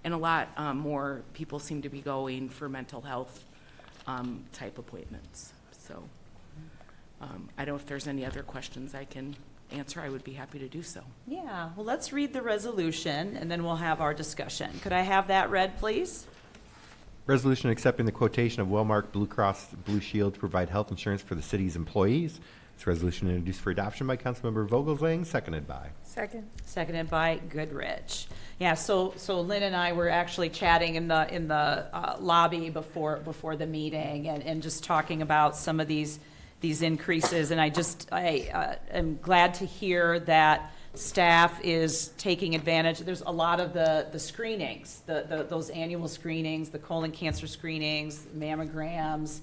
and a lot more people seem to be going for mental health type appointments. So I don't know if there's any other questions I can answer. I would be happy to do so. Yeah, well, let's read the resolution, and then we'll have our discussion. Could I have that read, please? Resolution accepting the quotation of Wellmark Blue Cross Blue Shield to provide health insurance for the city's employees. This resolution introduced for adoption by Councilmember Vogelsang, seconded by. Seconded by Goodrich. Yeah, so Lynn and I were actually chatting in the lobby before the meeting and just talking about some of these increases, and I am glad to hear that staff is taking advantage. There's a lot of the screenings, those annual screenings, the colon cancer screenings, mammograms,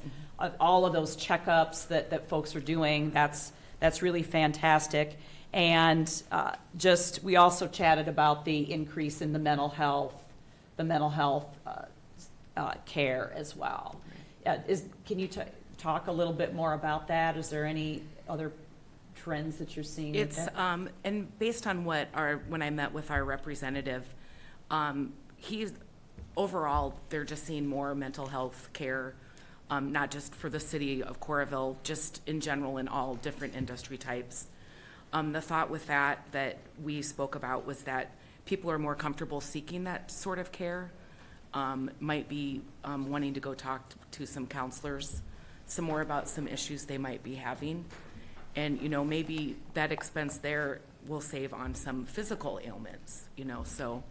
all of those checkups that folks are doing. That's really fantastic. And we also chatted about the increase in the mental health care as well. Can you talk a little bit more about that? Is there any other trends that you're seeing? It's and based on when I met with our representative, overall they're just seeing more mental health care, not just for the city of Coralville, just in general in all different industry types. The thought with that we spoke about was that people are more comfortable seeking that sort of care, might be wanting to go talk to some counselors some more about some issues they might be having. And, maybe that expense there will save on some physical ailments, so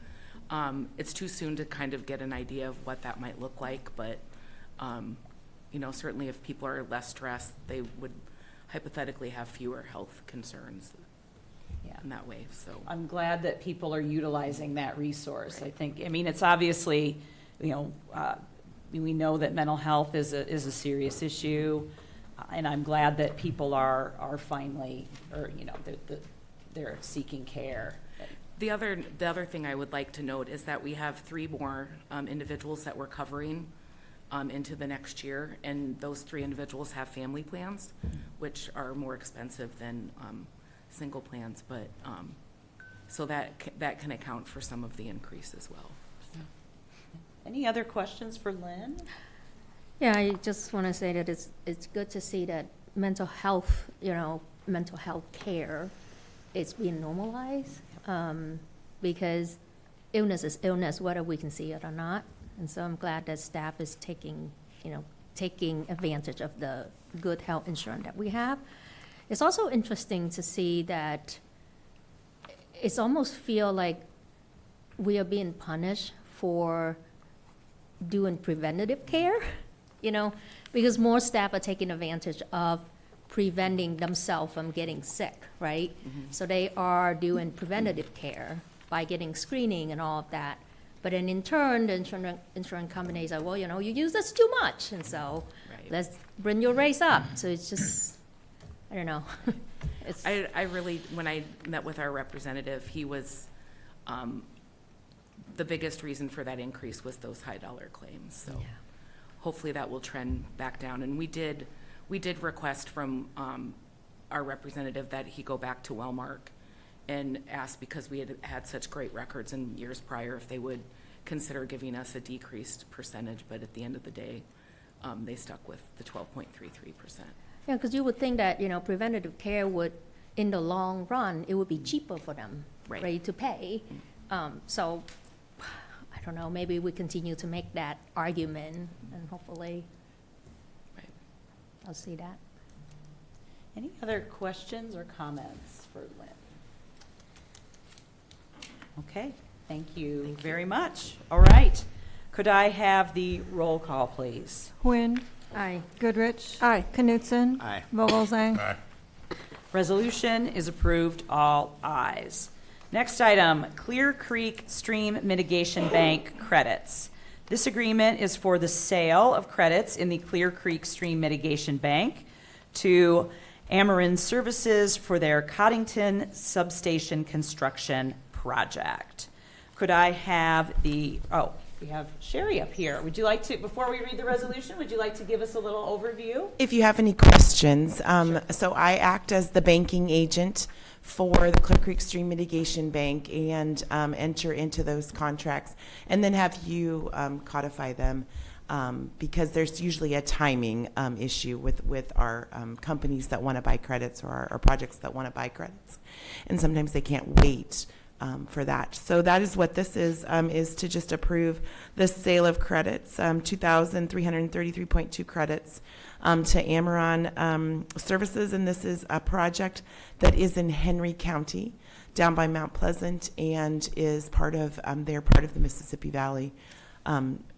it's too soon to kind of get an idea of what that might look like, but, certainly if people are less stressed, they would hypothetically have fewer health concerns in that way. So I'm glad that people are utilizing that resource. Right. It's obviously, we know that mental health is a serious issue, and I'm glad that people are finally, they're seeking care. The other thing I would like to note is that we have 3 more individuals that we're covering into the next year, and those 3 individuals have family plans, which are more expensive than single plans, but so that can account for some of the increase as well. Any other questions for Lynn? Yeah, I just want to say that it's good to see that mental health care is being normalized, because illness is illness, whether we can see it or not. And so I'm glad that staff is taking advantage of the good health insurance that we have. It's also interesting to see that it's almost feel like we are being punished for doing preventative care, because more staff are taking advantage of preventing themselves from getting sick, right? Mm-hmm. So they are doing preventative care by getting screening and all of that. But then in turn, the insurance companies are, well, you use this too much, and so let's bring your rates up. So it's just, I don't know. I really, when I met with our representative, he was, the biggest reason for that increase was those high dollar claims. So hopefully that will trend back down. And we did We did request from our representative that he go back to Wellmark and ask, because we had had such great records in years prior, if they would consider giving us a decreased percentage, but at the end of the day, they stuck with the 12.33%. Yeah, because you would think that, preventative care would, in the long run, it would be cheaper for them, Right. to pay. So, I don't know, maybe we continue to make that argument, and hopefully I'll see that. Any other questions or comments for Lynn? Okay, thank you very much. All right. Could I have the roll call, please? Nguyen. Aye. Goodrich. Aye. Knutson. Aye. Vogelzang. Aye. Resolution is approved, all ayes. Next item, Clear Creek Stream Mitigation Bank credits. This agreement is for the sale of credits in the Clear Creek Stream Mitigation Bank to Ameren Services for their Coddington Substation Construction Project. Could I have we have Sherry up here. Would you like to, before we read the resolution, would you like to give us a little overview? If you have any questions, so I act as the banking agent for the Clear Creek Stream Mitigation Bank and enter into those contracts, and then have you codify them because there's usually a timing issue with our companies that want to buy credits or our projects that want to buy credits, and sometimes they can't wait for that. So that is what this is to just approve the sale of credits, 2,333.2 credits to Ameren Services, and this is a project that is in Henry County, down by Mount Pleasant, and is part of the Mississippi Valley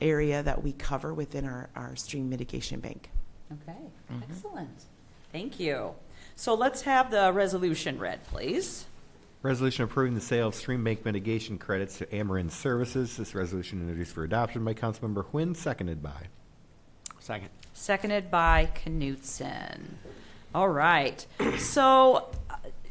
area that we cover within our stream mitigation bank. Okay, excellent. Thank you. So let's have the resolution read, please. Resolution approving the sale of stream bank mitigation credits to Ameren Services. This resolution introduced for adoption by Councilmember Nguyen, seconded by. Second. Seconded by Knutson. All right. So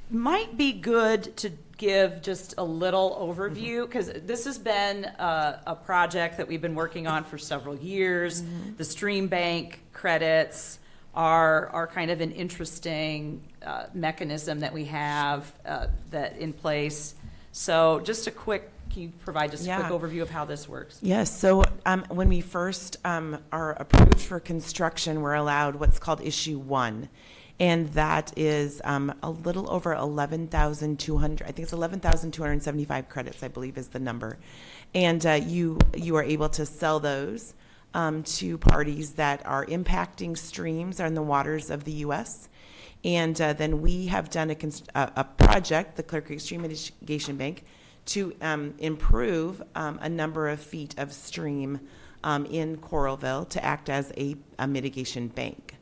might be good to give just a little overview, because this has been a project that we've been working on for several years. The stream bank credits are kind of an interesting mechanism that we have that in place. So just can you provide just a quick overview of how this works? Yes, so when we first are approved for construction, we're allowed what's called Issue 1. And that is a little over 11,200, I think it's 11,275 credits, I believe is the number. And you are able to sell those to parties that are impacting streams on the waters of the U.S. And then we have done a project, the Clear Creek Stream Mitigation Bank, to improve a number of feet of stream in Coralville to act as a mitigation bank.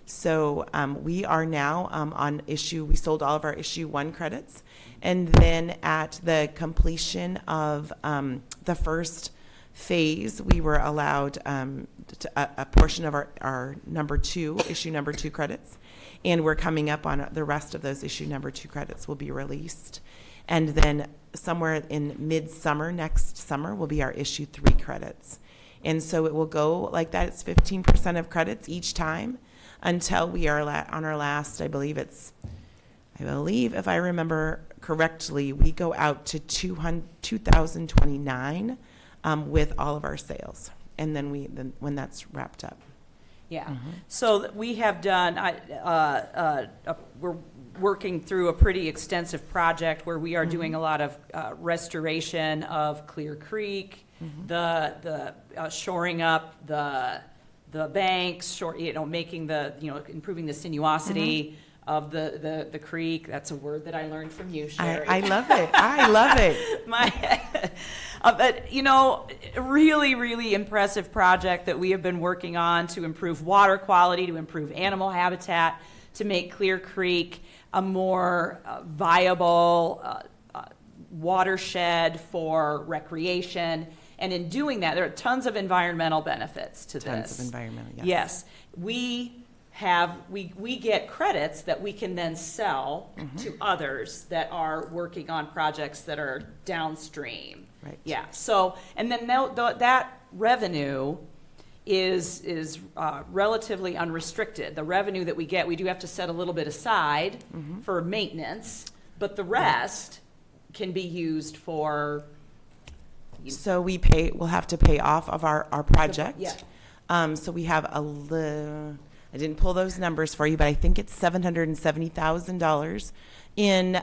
So we are now on we sold all of our Issue 1 credits, and then at the completion of the first phase, we were allowed a portion of our Issue number 2 credits, and we're coming up on the rest of those Issue number 2 credits will be released. And then somewhere in mid-summer, next summer, will be our Issue 3 credits. And so it will go like that. It's 15% of credits each time until we are on our last, I believe if I remember correctly, we go out to 2029 with all of our sales. And then when that's wrapped up. Yeah. So we have done, we're working through a pretty extensive project where we are doing a lot of restoration of Clear Creek, the shoring up the banks, making improving the sinuosity of the creek. That's a word that I learned from you, Sherry. I love it. I love it. But, really, really impressive project that we have been working on to improve water quality, to improve animal habitat, to make Clear Creek a more viable watershed for recreation. And in doing that, there are tons of environmental benefits to this. Tons of environmental, yes. Yes. We get credits that we can then sell to others that are working on projects that are downstream. Right. Yeah. So, and then that revenue is relatively unrestricted. The revenue that we get, we do have to set a little bit aside for maintenance, but the rest can be used for. So we'll have to pay off of our project. Yeah. So we have I didn't pull those numbers for you, but I think it's $770,000 in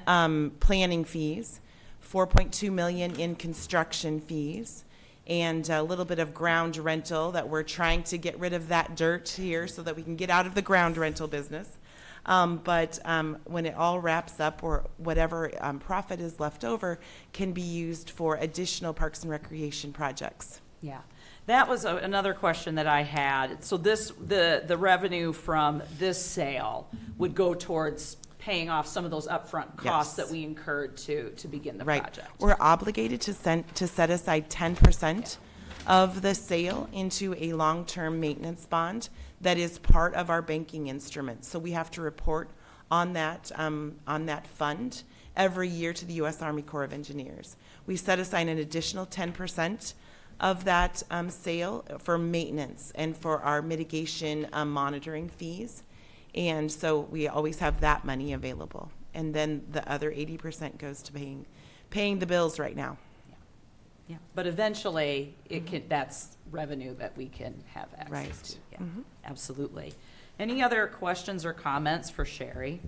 planning fees, 4.2 million in construction fees, and a little bit of ground rental that we're trying to get rid of that dirt here so that we can get out of the ground rental business. But when it all wraps up, or whatever profit is left over can be used for additional parks and recreation projects. Yeah, that was another question that I had. So the revenue from this sale would go towards paying off some of those upfront costs that we incurred to begin the project. We're obligated to set aside 10% of the sale into a long-term maintenance bond that is part of our banking instrument. So we have to report on that fund every year to the U.S. Army Corps of Engineers. We set aside an additional 10% of that sale for maintenance and for our mitigation monitoring fees. And so we always have that money available. And then the other 80% goes to paying the bills right now. Yeah, but eventually that's revenue that we can have access to. Yeah, absolutely. Any other questions or comments for Sherry?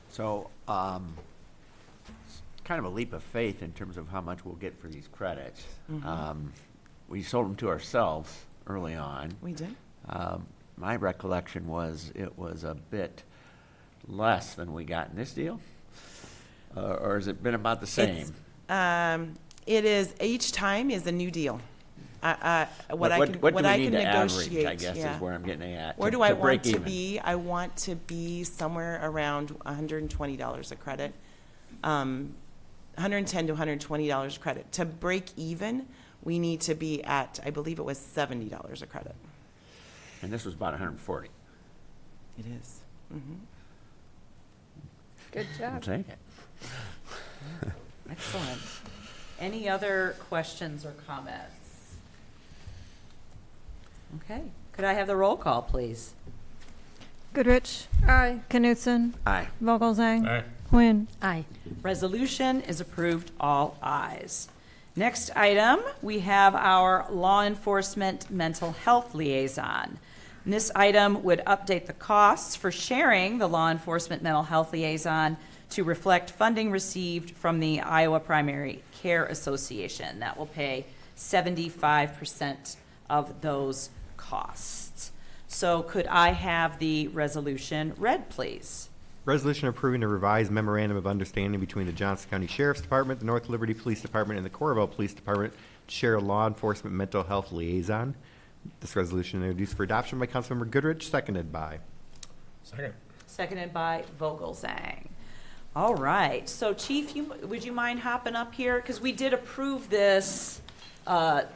So, it's kind of a leap of faith in terms of how much we'll get for these credits. We sold them to ourselves early on. We did. My recollection was it was a bit less than we got in this deal, or has it been about the same? It is, each time is a new deal. What I can negotiate, negotiate, I guess, is where I'm getting at. Where do I want to be? I want to be somewhere around $120 a credit, $110 to $120 a credit. To break even, we need to be at, I believe it was $70 a credit. And this was about 140. It is. Good job. I'll take it. Excellent. Any other questions or comments? Okay. Could I have the roll call, please? Goodrich. Aye. Knutson. Aye. Vogelzang. Aye. Quinn. Aye. Resolution is approved, all ayes. Next item, we have our law enforcement mental health liaison. And this item would update the costs for sharing the law enforcement mental health liaison to reflect funding received from the Iowa Primary Care Association. That will pay 75% of those costs. So could I have the resolution read, please? Resolution approving a revised memorandum of understanding between the Johnson County Sheriff's Department, the North Liberty Police Department, and the Coralville Police Department to share a law enforcement mental health liaison. This resolution introduced for adoption by Councilmember Goodrich, seconded by. Second. Seconded by Vogelzang. All right. So, Chief, would you mind hopping up here? Because we did approve this, the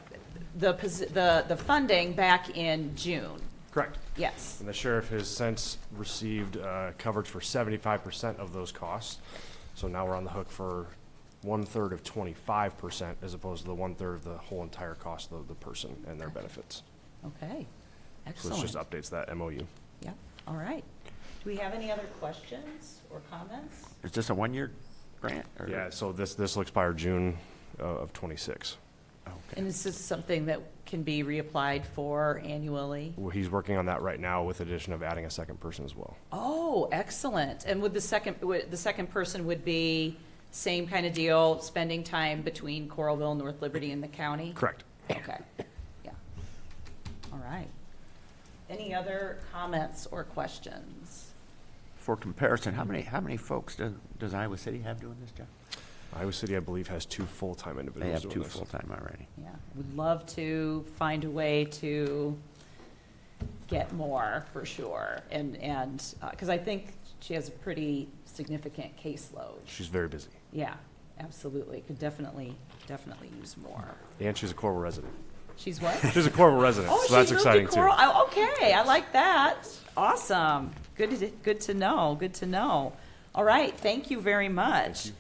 funding back in June. Correct. Yes. And the sheriff has since received coverage for 75% of those costs. So now we're on the hook for 1/3 of 25% as opposed to the 1/3 of the whole entire cost of the person and their benefits. Okay. So Excellent. this just updates that MOU. Yep. All right. Do we have any other questions or comments? Is this a one-year grant? Or? Yeah, so this will expire June of 26. Okay. And is this something that can be reapplied for annually? Well, he's working on that right now with addition of adding a second person as well. Oh, excellent. And would the second person would be same kind of deal, spending time between Coralville, North Liberty, and the county? Correct. Okay. Yeah. All right. Any other comments or questions? For comparison, how many folks does Iowa City have doing this job? Iowa City, I believe, has 2 full-time individuals. They have doing 2 this. full-time already. Yeah, would love to find a way to get more for sure, and because I think she has a pretty significant caseload. She's very busy. Yeah, absolutely. Could definitely use more. And she's a Coralville resident. She's what? She's a Coralville resident, so that's exciting too. Oh, okay, I like that. Awesome. Good to know. Good to know. All right, thank you very much.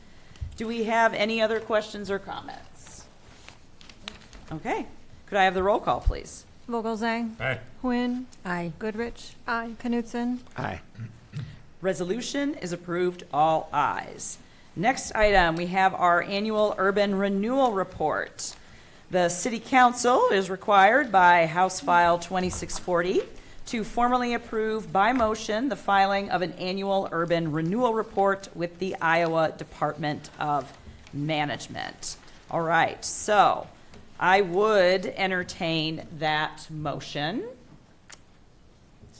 Do we have any other questions or comments? Okay. Could I have the roll call, please? Vogelzang. Aye. Quinn. Aye. Goodrich. Aye. Knutson. Aye. Resolution is approved, all ayes. Next item, we have our annual urban renewal report. The City Council is required by House File 2640 to formally approve by motion the filing of an annual urban renewal report with the Iowa Department of Management. All right, so I would entertain that motion.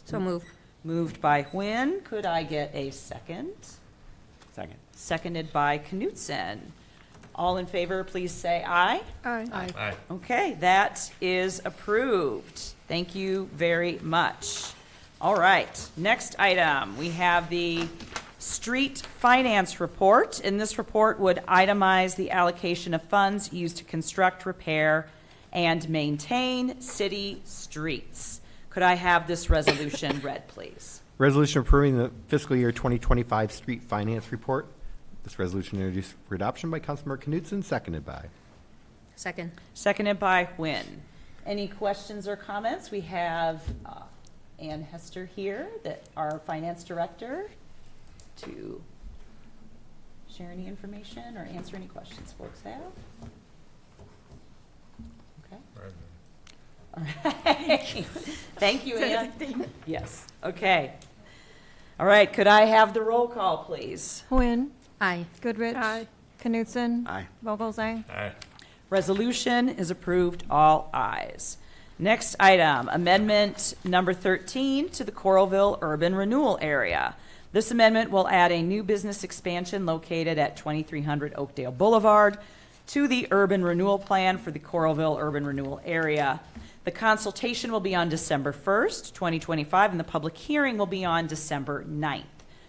So moved. Moved by Nguyen. Could I get a second? Second. Seconded by Knutson. All in favor, please say aye. Aye. Aye. Okay, that is approved. Thank you very much. All right, next item, we have the street finance report. And this report would itemize the allocation of funds used to construct, repair, and maintain city streets. Could I have this resolution read, please? Resolution approving the fiscal year 2025 street finance report. This resolution introduced for adoption by Councilmember Knutson, seconded by. Second. Seconded by Nguyen. Any questions or comments? We have Ann Hester here, our finance director, to share any information or answer any questions folks have. Okay. All right. Thank you, Ann. Yes. Okay. All right. Could I have the roll call, please? Quinn. Aye. Goodrich. Aye. Knutson. Aye. Vogelzang. Aye. Resolution is approved, all ayes. Next item, amendment number 13 to the Coralville Urban Renewal Area. This amendment will add a new business expansion located at 2300 Oakdale Boulevard to the urban renewal plan for the Coralville Urban Renewal Area. The consultation will be on December 1st, 2025, and the public hearing will be on December 9th,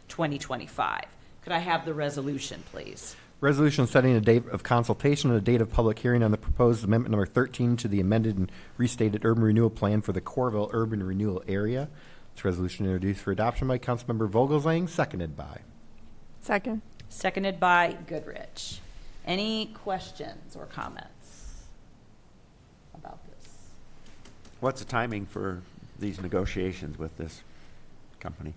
2025. Could I have the resolution, please? Resolution setting a date of consultation and a date of public hearing on the proposed amendment number 13 to the amended and restated urban renewal plan for the Coralville Urban Renewal Area. This resolution introduced for adoption by Councilmember Vogelzang, seconded by. Second. Seconded by Goodrich. Any questions or comments about this? What's the timing for these negotiations with this company?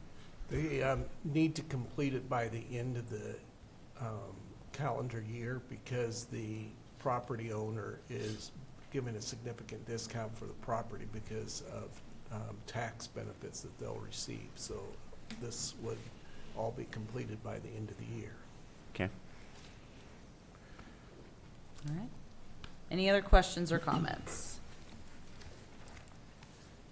They need to complete it by the end of the calendar year because the property owner is given a significant discount for the property because of tax benefits that they'll receive. So this would all be completed by the end of the year. Okay. All right. Any other questions or comments?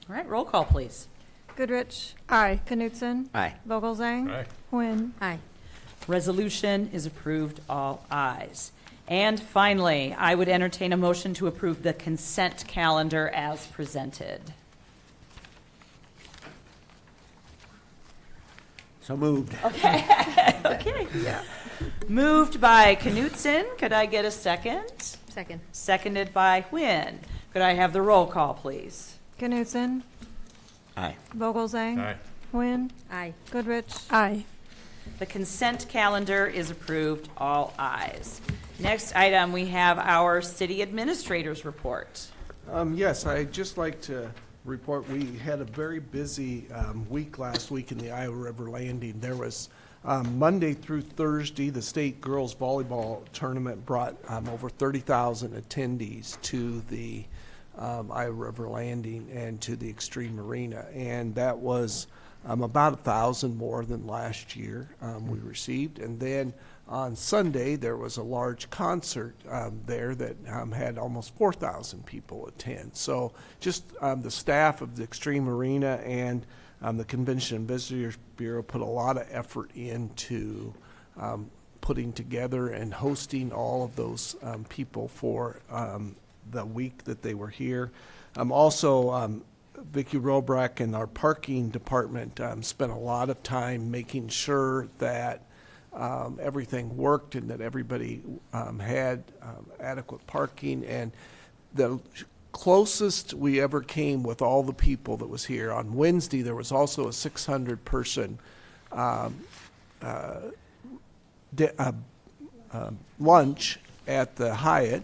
All right, roll call, please. Goodrich. Aye. Knutson. Aye. Vogelzang. Aye. Quinn. Aye. Resolution is approved, all ayes. And finally, I would entertain a motion to approve the consent calendar as presented. So moved. Okay. Okay. Yeah. Moved by Knutson. Could I get a second? Second. Seconded by Nguyen. Could I have the roll call, please? Knutson. Aye. Vogelzang. Aye. Quinn. Aye. Goodrich. Aye. The consent calendar is approved, all ayes. Next item, we have our city administrator's report. Yes, I'd just like to report, we had a very busy week last week in the Iowa River Landing. There was Monday through Thursday, the state girls volleyball tournament brought over 30,000 attendees to the Iowa River Landing and to the Extreme Arena, and that was about 1,000 more than last year we received. And then on Sunday, there was a large concert there that had almost 4,000 people attend. So just the staff of the Extreme Arena and the Convention and Visitors Bureau put a lot of effort into putting together and hosting all of those people for the week that they were here. Also, Vicki Robrecht and our parking department spent a lot of time making sure that everything worked and that everybody had adequate parking. And the closest we ever came with all the people that was here. On Wednesday, there was also a 600-person lunch at the Hyatt.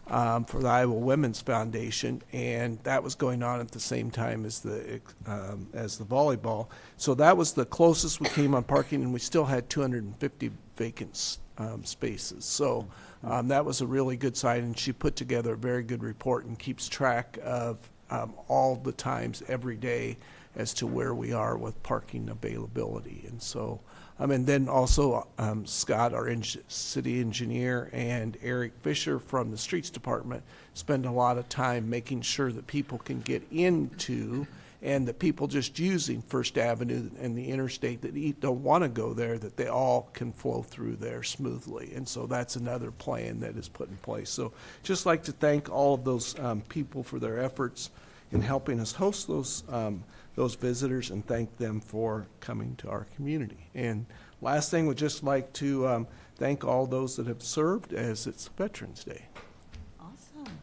for the Iowa Women's Foundation, and that was going on at the same time as the volleyball. So that was the closest we came on parking, and we still had 250 vacant spaces. So that was a really good sign, and she put together a very good report and keeps track of all the times every day as to where we are with parking availability. And so, and then also Scott, our city engineer, and Eric Fisher from the Streets Department spend a lot of time making sure that people can get into, and that people just using First Avenue and the interstate that don't want to go there, that they all can flow through there smoothly. And so that's another plan that is put in place. So just like to thank all of those people for their efforts in helping us host those visitors, and thank them for coming to our community. And last thing, would just like to thank all those that have served, as it's Veterans Day. Awesome.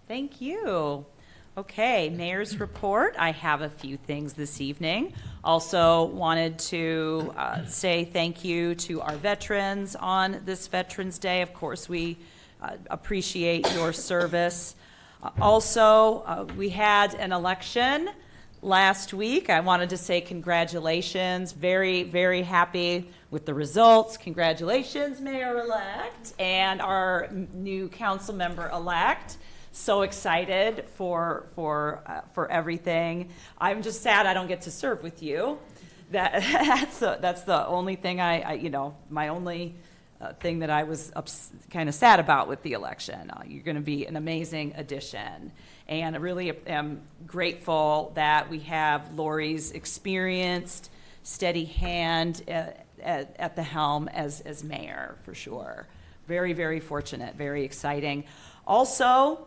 Thank you. Okay, Mayor's report. I have a few things this evening. Also wanted to say thank you to our veterans on this Veterans Day. Of course, we appreciate your service. Also, we had an election last week. I wanted to say congratulations. Very, very happy with the results. Congratulations, Mayor-elect, and our new council member-elect. So excited for everything. I'm just sad I don't get to serve with you. That's the only thing my only thing that I was kind of sad about with the election. You're going to be an amazing addition. And I really am grateful that we have Lori's experienced, steady hand at the helm as mayor, for sure. Very, very fortunate, very exciting. Also,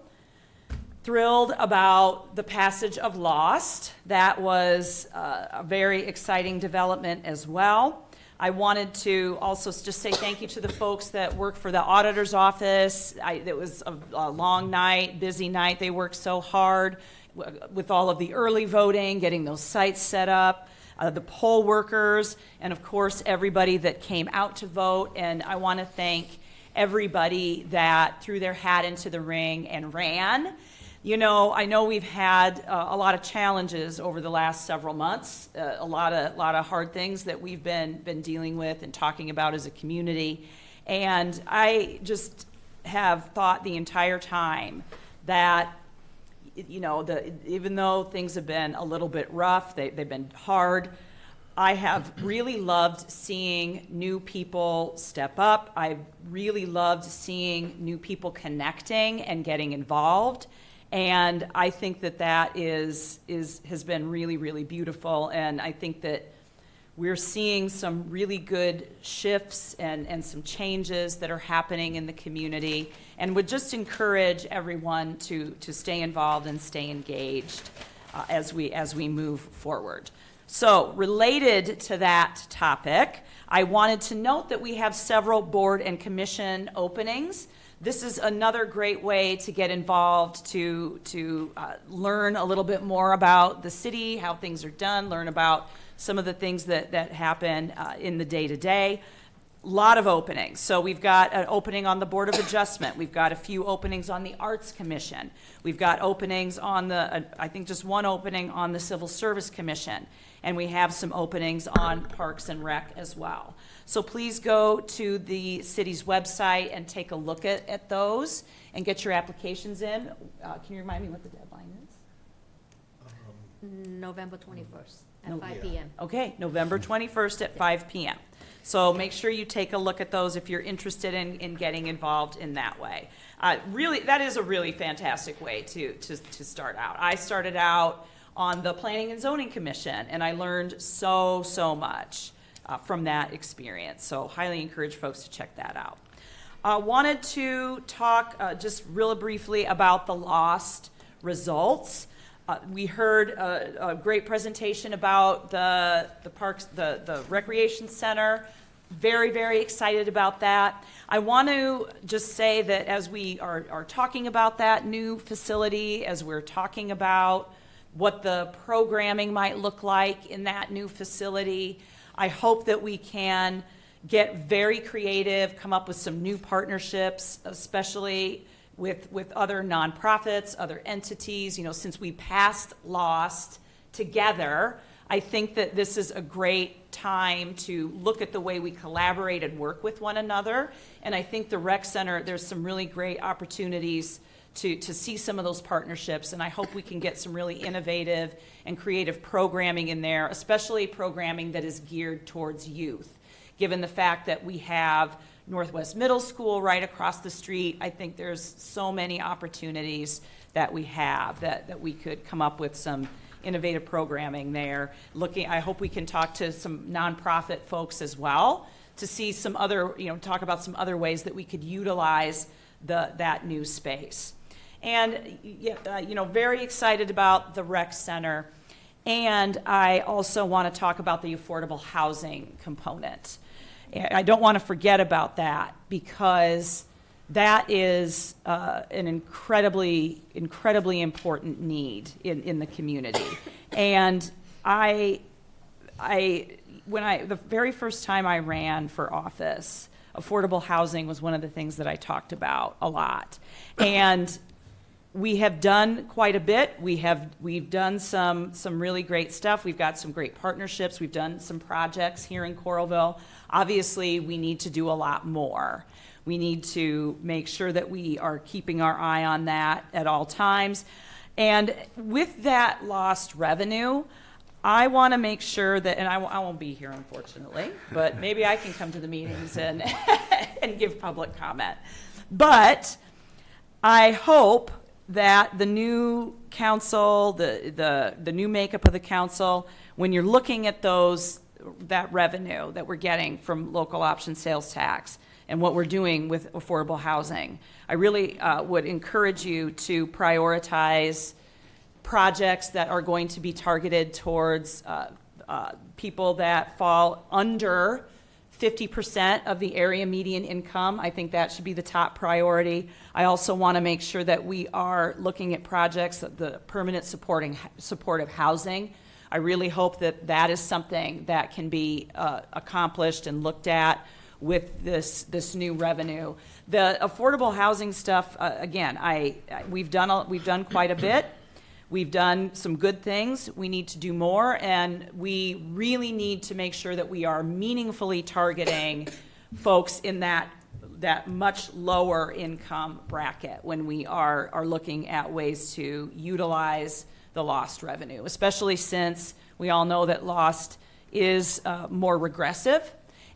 thrilled about the passage of Lost. That was a very exciting development as well. I wanted to also just say thank you to the folks that work for the auditor's office. It was a long night, busy night. They worked so hard with all of the early voting, getting those sites set up, the poll workers, and of course, everybody that came out to vote. And I want to thank everybody that threw their hat into the ring and ran. You know, I know we've had a lot of challenges over the last several months, a lot of hard things that we've been dealing with and talking about as a community. And I just have thought the entire time that, even though things have been a little bit rough, they've been hard, I have really loved seeing new people step up. I've really loved seeing new people connecting and getting involved. And I think that has been really, really beautiful. And I think that we're seeing some really good shifts and some changes that are happening in the community, and would just encourage everyone to stay involved and stay engaged as we move forward. So related to that topic, I wanted to note that we have several board and commission openings. This is another great way to get involved, to learn a little bit more about the city, how things are done, learn about some of the things that happen in the day-to-day. A lot of openings. So we've got an opening on the Board of Adjustment. We've got a few openings on the Arts Commission. We've got openings on I think just one opening on the Civil Service Commission. And we have some openings on Parks and Rec as well. So please go to the city's website and take a look at those and get your applications in. Can you remind me what the deadline is? November 21st at 5 p.m. Okay, November 21st at 5 p.m. So make sure you take a look at those if you're interested in getting involved in that way. Really, that is a really fantastic way to start out. I started out on the Planning and Zoning Commission, and I learned so much from that experience. So highly encourage folks to check that out. Wanted to talk just real briefly about the Lost results. We heard a great presentation about the parks, the recreation center. Very, very excited about that. I want to just say that as we are talking about that new facility, as we're talking about what the programming might look like in that new facility, I hope that we can get very creative, come up with some new partnerships, especially with other nonprofits, other entities, since we passed LOST together, I think that this is a great time to look at the way we collaborate and work with one another. And I think the rec center, there's some really great opportunities to see some of those partnerships. And I hope we can get some really innovative and creative programming in there, especially programming that is geared towards youth. Given the fact that we have Northwest Middle School right across the street, I think there's so many opportunities that we have that we could come up with some innovative programming there. I hope we can talk to some nonprofit folks as well to see some other, talk about some other ways that we could utilize that new space. And, very excited about the rec center. And I also want to talk about the affordable housing component. I don't want to forget about that because that is an incredibly, incredibly important need in the community. And the very first time I ran for office, affordable housing was one of the things that I talked about a lot. And we have done quite a bit. We've done some really great stuff. We've got some great partnerships. We've done some projects here in Coralville. Obviously, we need to do a lot more. We need to make sure that we are keeping our eye on that at all times. And with that lost revenue, I want to make sure that, and I won't be here unfortunately, but maybe I can come to the meetings and give public comment. But I hope that the new council, the new makeup of the council, when you're looking at that revenue that we're getting from local option sales tax, and what we're doing with affordable housing, I really would encourage you to prioritize projects that are going to be targeted towards people that fall under 50% of the area median income. I think that should be the top priority. I also want to make sure that we are looking at projects, the permanent supportive housing. I really hope that is something that can be accomplished and looked at with this new revenue. The affordable housing stuff, again, we've done quite a bit. We've done some good things. We need to do more, and we really need to make sure that we are meaningfully targeting folks in that much lower income bracket when we are looking at ways to utilize the lost revenue, especially since we all know that lost is more regressive.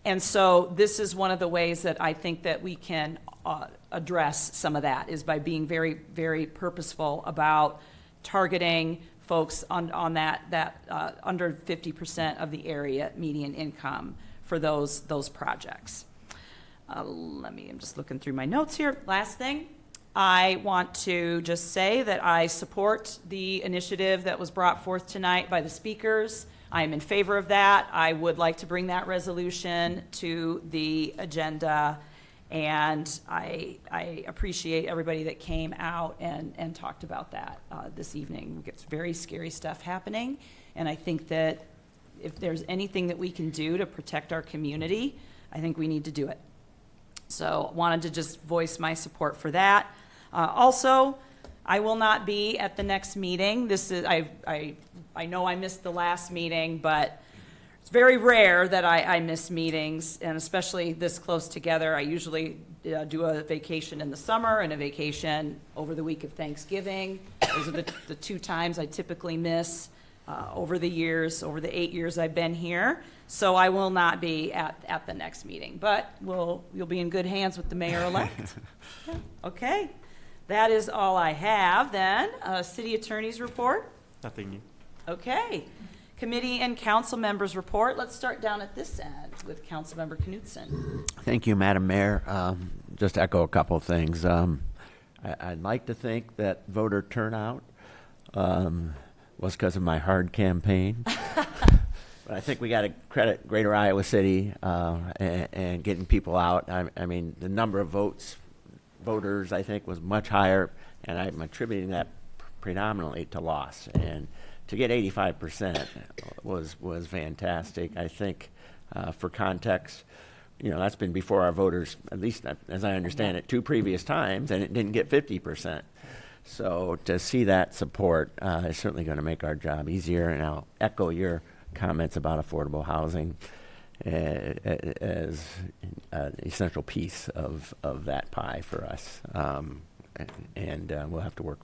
And so this is one of the ways that I think that we can address some of that, is by being very, very purposeful about targeting folks on that under 50% of the area median income for those projects. I'm just looking through my notes here. Last thing, I want to just say that I support the initiative that was brought forth tonight by the speakers. I am in favor of that. I would like to bring that resolution to the agenda, and I appreciate everybody that came out and talked about that this evening. It's very scary stuff happening, and I think that if there's anything that we can do to protect our community, I think we need to do it. So wanted to just voice my support for that. Also, I will not be at the next meeting. I know I missed the last meeting, but it's very rare that I miss meetings, and especially this close together. I usually do a vacation in the summer and a vacation over the week of Thanksgiving. Those are the two times I typically miss over the years, over the 8 years I've been here. So I will not be at the next meeting, but you'll be in good hands with the mayor-elect. Okay. That is all I have then. City Attorney's report? Nothing new. Okay. Committee and council members report. Let's start down at this end with Councilmember Knutson. Thank you, Madam Mayor. Just echo a couple of things. I'd like to think that voter turnout was because of my hard campaign. But I think we got to credit Greater Iowa City and getting people out. I mean, the number of voters, I think, was much higher, and I'm attributing that predominantly to loss. And to get 85% was fantastic. I think, for context, that's been before our voters, at least as I understand it, 2 previous times, and it didn't get 50%. So to see that support is certainly going to make our job easier, and I'll echo your comments about affordable housing as an essential piece of that pie for us. And we'll have to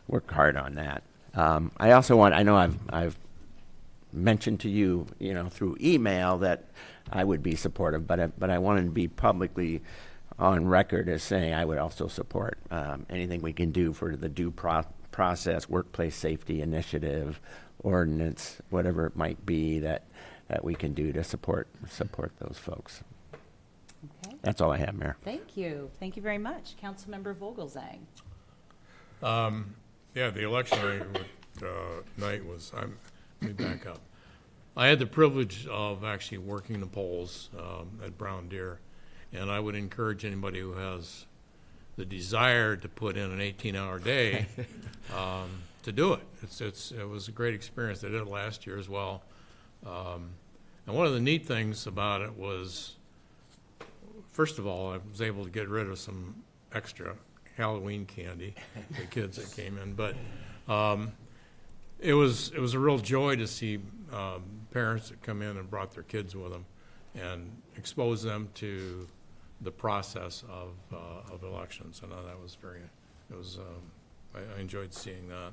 work hard on that. I also I know I've mentioned to you, through email that I would be supportive, but I wanted to be publicly on record as saying I would also support anything we can do for the due process, workplace safety initiative, ordinance, whatever it might be that we can do to support those folks. Okay. That's all I have, Mayor. Thank you. Thank you very much. Councilmember Vogelzang. Yeah, the election night was, let me back up. I had the privilege of actually working the polls at Brown Deer, and I would encourage anybody who has the desire to put in an 18-hour day to do it. It was a great experience. They did it last year as well. And one of the neat things about it was, first of all, I was able to get rid of some extra Halloween candy for the kids that came in. But it was a real joy to see parents that come in and brought their kids with them and expose them to the process of elections. And I enjoyed seeing that.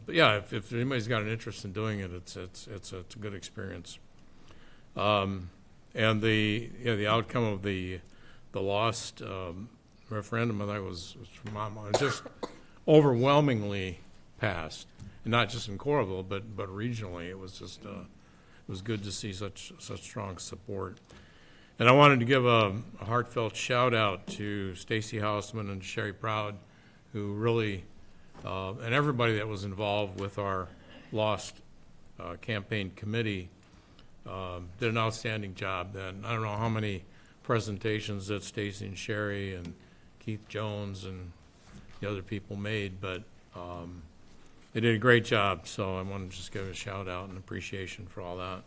But yeah, if anybody's got an interest in doing it, it's a good experience. And the outcome of the lost referendum, I thought was just overwhelmingly passed, and not just in Coralville, but regionally. It was just it was good to see such strong support. And I wanted to give a heartfelt shout out to Stacy Hausman and Sherry Proud, who really and everybody that was involved with our Lost campaign committee did an outstanding job. And I don't know how many presentations that Stacy and Sherry and Keith Jones and the other people made, but they did a great job. So I want to just give a shout out and appreciation for all that.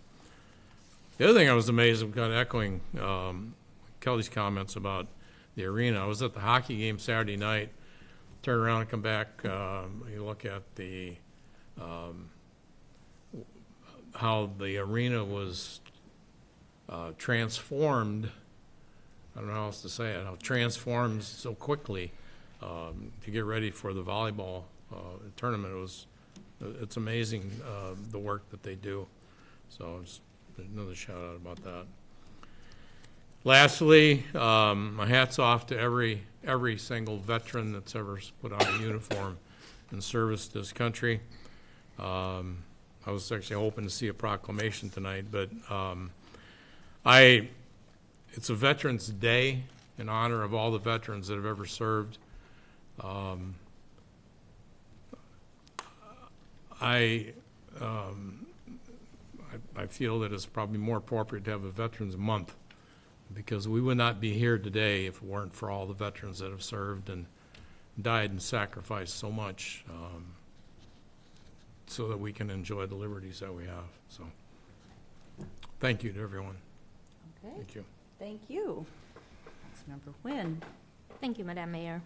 The other thing I was amazed, I'm kind of echoing Kelly's comments about the arena. I was at the hockey game Saturday night. Turn around and come back, you look at the how the arena was transformed. I don't know how else to say it. How transformed so quickly to get ready for the volleyball tournament. It's amazing the work that they do. So it's another shout out about that. Lastly, my hat's off to every single veteran that's ever put on a uniform and serviced this country. I was actually hoping to see a proclamation tonight, but it's a Veterans Day in honor of all the veterans that have ever served. I feel that it's probably more appropriate to have a Veterans Month, because we would not be here today if it weren't for all the veterans that have served and died and sacrificed so much so that we can enjoy the liberties that we have. So thank you to everyone. Okay. Thank you. Thank you. Councilmember Nguyen. Thank you, Madam Mayor.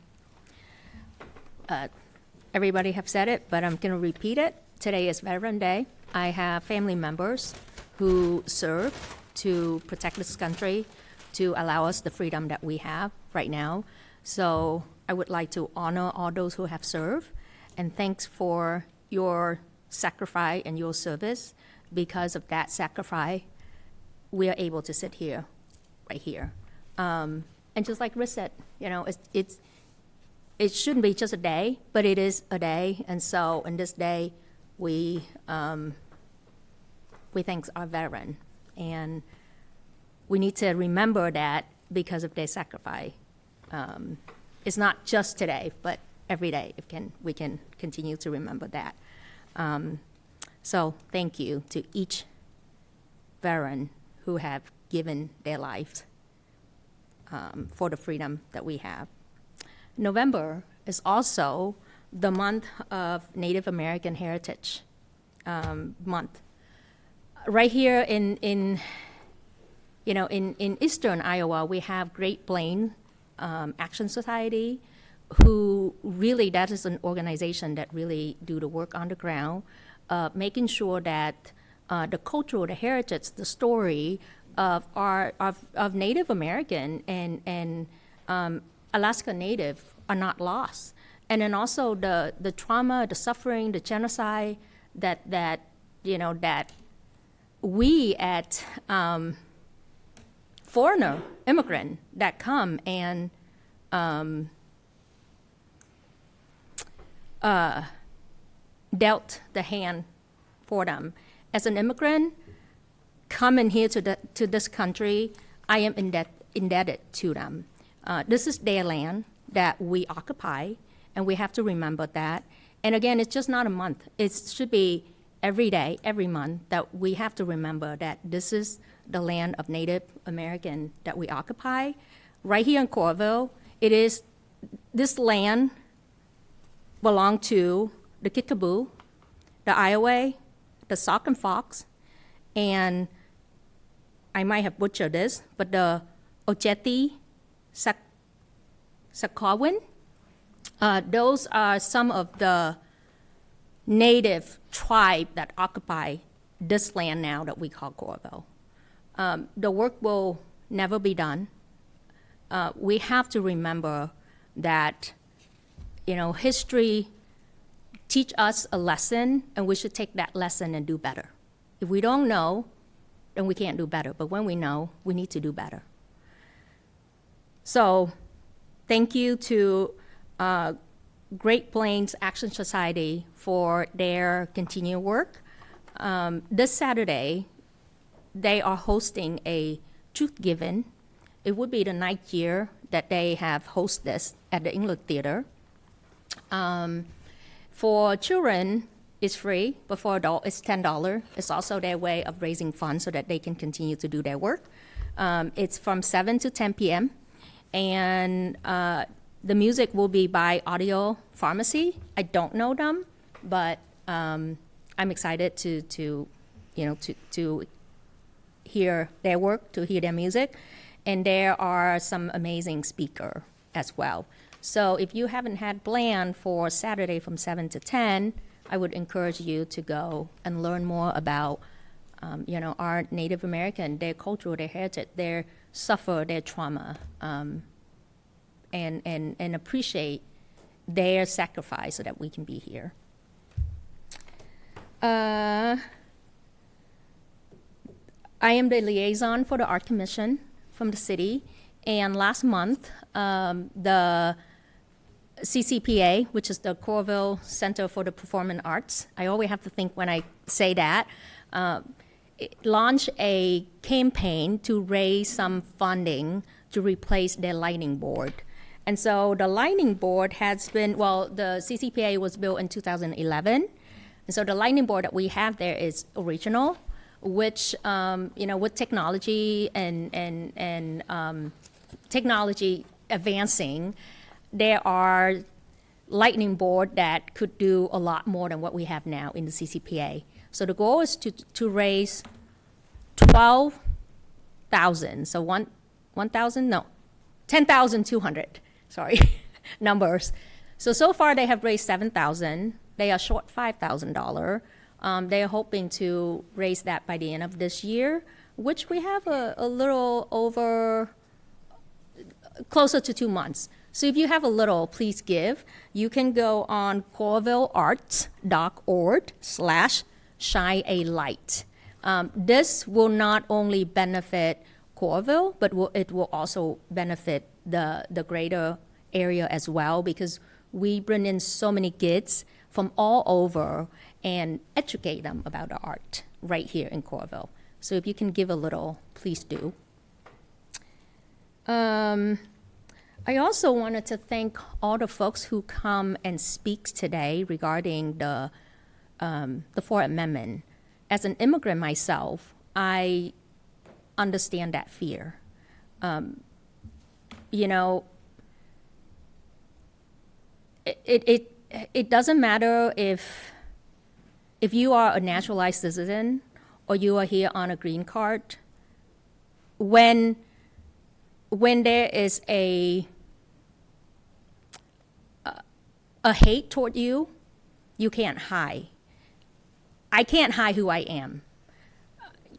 Everybody have said it, but I'm going to repeat it. Today is Veteran Day. I have family members who serve to protect this country, to allow us the freedom that we have right now. So I would like to honor all those who have served, and thanks for your sacrifice and your service. Because of that sacrifice, we are able to sit here, right here. And just like Rick said, it shouldn't be just a day, but it is a day. And so in this day, we thank our veteran, and we need to remember that because of their sacrifice. It's not just today, but every day we can continue to remember that. So thank you to each veteran who have given their lives for the freedom that we have. November is also the month of Native American Heritage Month. Right here in in eastern Iowa, we have Great Plains Action Society, who really, that is an organization that really do the work on the ground, making sure that the cultural, the heritage, the story of Native American and Alaska Native are not lost. And then also the trauma, the suffering, the genocide that we at foreigner immigrant that come and dealt the hand for them. As an immigrant coming here to this country, I am indebted to them. This is their land that we occupy, and we have to remember that. And again, it's just not a month. It should be every day, every month, that we have to remember that this is the land of Native American that we occupy. Right here in Coralville, this land belonged to the Kickapoo, the Iowa, the Sauk and Fox, and I might have butchered this, but the Ojeti Sakowin. Those are some of the native tribe that occupy this land now that we call Coralville. The work will never be done. We have to remember that, history teach us a lesson, and we should take that lesson and do better. If we don't know, then we can't do better. But when we know, we need to do better. So thank you to Great Plains Action Society for their continued work. This Saturday, they are hosting a truth giving. It would be the 9th year that they have hosted this at the English Theater. For children, it's free, but for adults, it's $10. It's also their way of raising funds so that they can continue to do their work. It's from 7 to 10 p.m. And the music will be by Audio Pharmacy. I don't know them, but I'm excited to hear their work, to hear their music. And there are some amazing speakers as well. So if you haven't had planned for Saturday from 7 to 10, I would encourage you to go and learn more about, our Native American, their culture, their heritage, their suffer, their trauma, and appreciate their sacrifice so that we can be here. I am the liaison for the Art Commission from the city, and last month, the CCPA, which is the Coralville Center for the Performing Arts, I always have to think when I say that, launched a campaign to raise some funding to replace their lighting board. And so the lighting board has been, the CCPA was built in 2011. And so the lighting board that we have there is original, which, with technology and technology advancing, there are lightning board that could do a lot more than what we have now in the CCPA. So the goal is to raise 12,000. So 1,000? No, 10,200. Sorry, numbers. So far they have raised 7,000. They are short $5,000. They are hoping to raise that by the end of this year, which we have a little over, closer to 2 months. So if you have a little, please give. You can go on coralvillearts.org/shine-a-light. This will not only benefit Coralville, but it will also benefit the greater area as well, because we bring in so many kids from all over and educate them about the art right here in Coralville. So if you can give a little, please do. I also wanted to thank all the folks who come and speak today regarding the Fourth Amendment. As an immigrant myself, I understand that fear. It doesn't matter if you are a naturalized citizen or you are here on a green card. when there is a hate toward you, you can't hide. I can't hide who I am.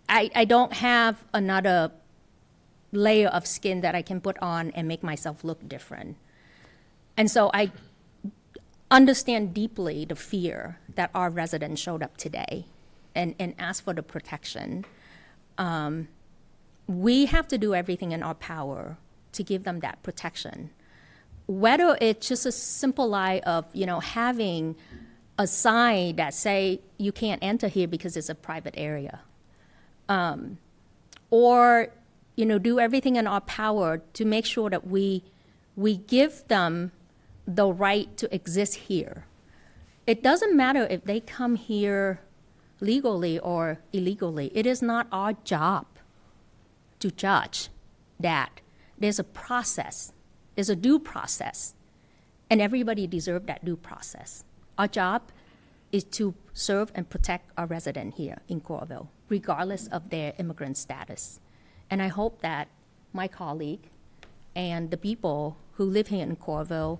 I don't have another layer of skin that I can put on and make myself look different. And so I understand deeply the fear that our residents showed up today and asked for the protection. We have to do everything in our power to give them that protection. Whether it's just a simple lie of, having a sign that say you can't enter here because it's a private area. Or, do everything in our power to make sure that we give them the right to exist here. It doesn't matter if they come here legally or illegally. It is not our job to judge that. There's a process, there's a due process, and everybody deserves that due process. Our job is to serve and protect our residents here in Coralville, regardless of their immigrant status. And I hope that my colleague and the people who live here in Coralville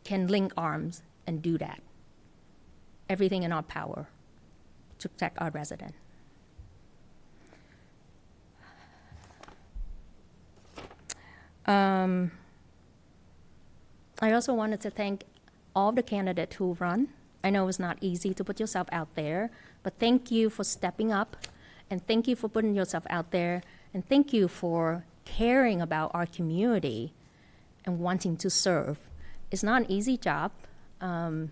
can link arms and do that. Everything in our power to protect our residents. I also wanted to thank all the candidates who run. I know it's not easy to put yourself out there, but thank you for stepping up, and thank you for putting yourself out there, and thank you for caring about our community and wanting to serve. It's not an easy job. The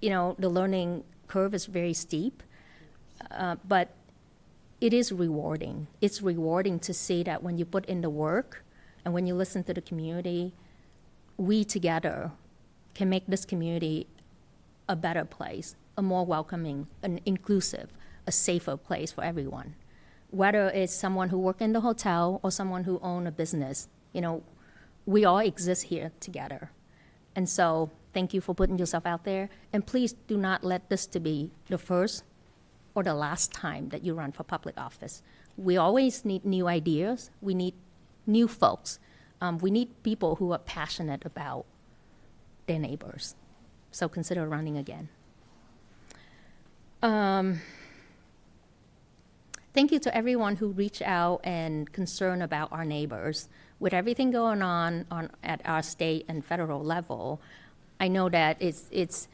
learning curve is very steep, but it is rewarding. It's rewarding to see that when you put in the work and when you listen to the community, we together can make this community a better place, a more welcoming, an inclusive, a safer place for everyone. Whether it's someone who works in the hotel or someone who owns a business, we all exist here together. And so thank you for putting yourself out there. And please do not let this to be the first or the last time that you run for public office. We always need new ideas. We need new folks. We need people who are passionate about their neighbors. So consider running again. Thank you to everyone who reached out and concerned about our neighbors. With everything going on at our state and federal level, I know that it's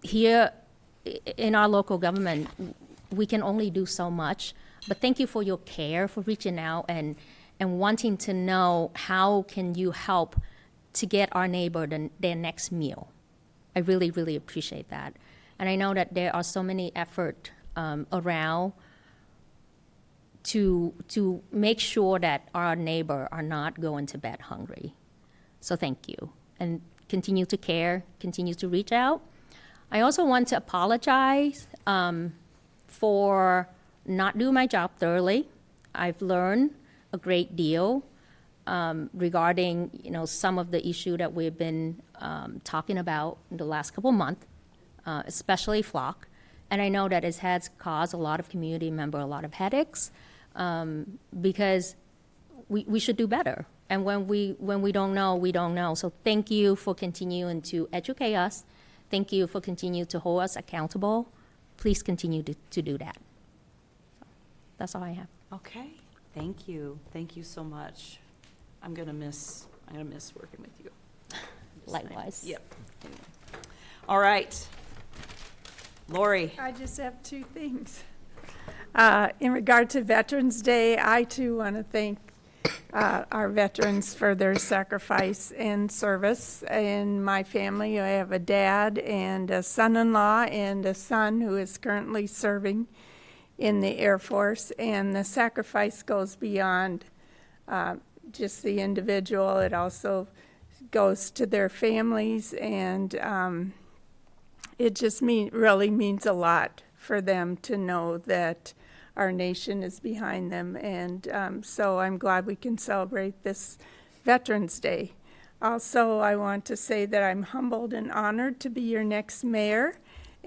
here in our local government, we can only do so much. But thank you for your care, for reaching out and wanting to know how can you help to get our neighbor their next meal. I really, really appreciate that. And I know that there are so many efforts around to make sure that our neighbor are not going to bed hungry. So thank you. And continue to care, continue to reach out. I also want to apologize for not doing my job thoroughly. I've learned a great deal regarding some of the issue that we've been talking about in the last couple of months, especially flock. And I know that it has caused a lot of community members a lot of headaches because we should do better. And when we don't know, we don't know. So thank you for continuing to educate us. Thank you for continuing to hold us accountable. Please continue to do that. So that's all I have. Okay, thank you. Thank you so much. I'm gonna miss working with you. Likewise. Yep. Anyway. All right. Lori. I just have two things. In regard to Veterans Day, I too want to thank our veterans for their sacrifice and service. In my family, I have a dad and a son-in-law and a son who is currently serving in the Air Force, and the sacrifice goes beyond just the individual. It also goes to their families, and it just really means a lot for them to know that our nation is behind them. And so I'm glad we can celebrate this Veterans Day. Also, I want to say that I'm humbled and honored to be your next mayor,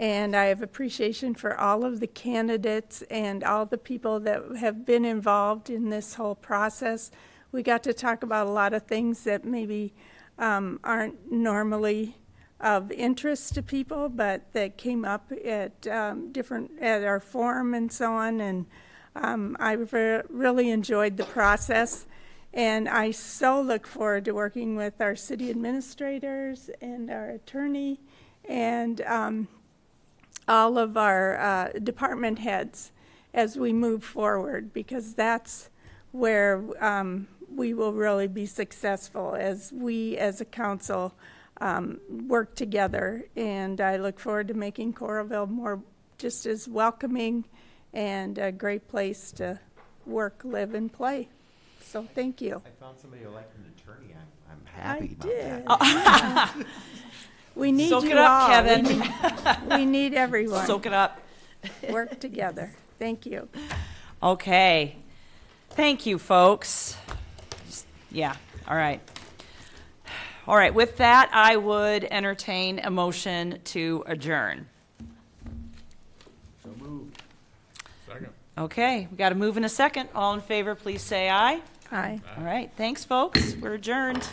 And I have appreciation for all of the candidates and all the people that have been involved in this whole process. We got to talk about a lot of things that maybe aren't normally of interest to people, but that came up at at our forum and so on. And I really enjoyed the process. And I so look forward to working with our city administrators and our attorney and all of our department heads as we move forward, because that's where we will really be successful as we as a council work together. And I look forward to making Coralville more just as welcoming and a great place to work, live, and play. So thank you. I found somebody elected an attorney. I'm happy about did. that. We need Soak you it up, all. Kevin. We need everyone. Soak it up. Work together. Thank you. Okay. Thank you, folks. Yeah, all right. All right, with that, I would entertain a motion to adjourn. So moved. Second. Okay, we got a move in a second. All in favor, please say aye. Aye. All right, thanks, folks. We're adjourned.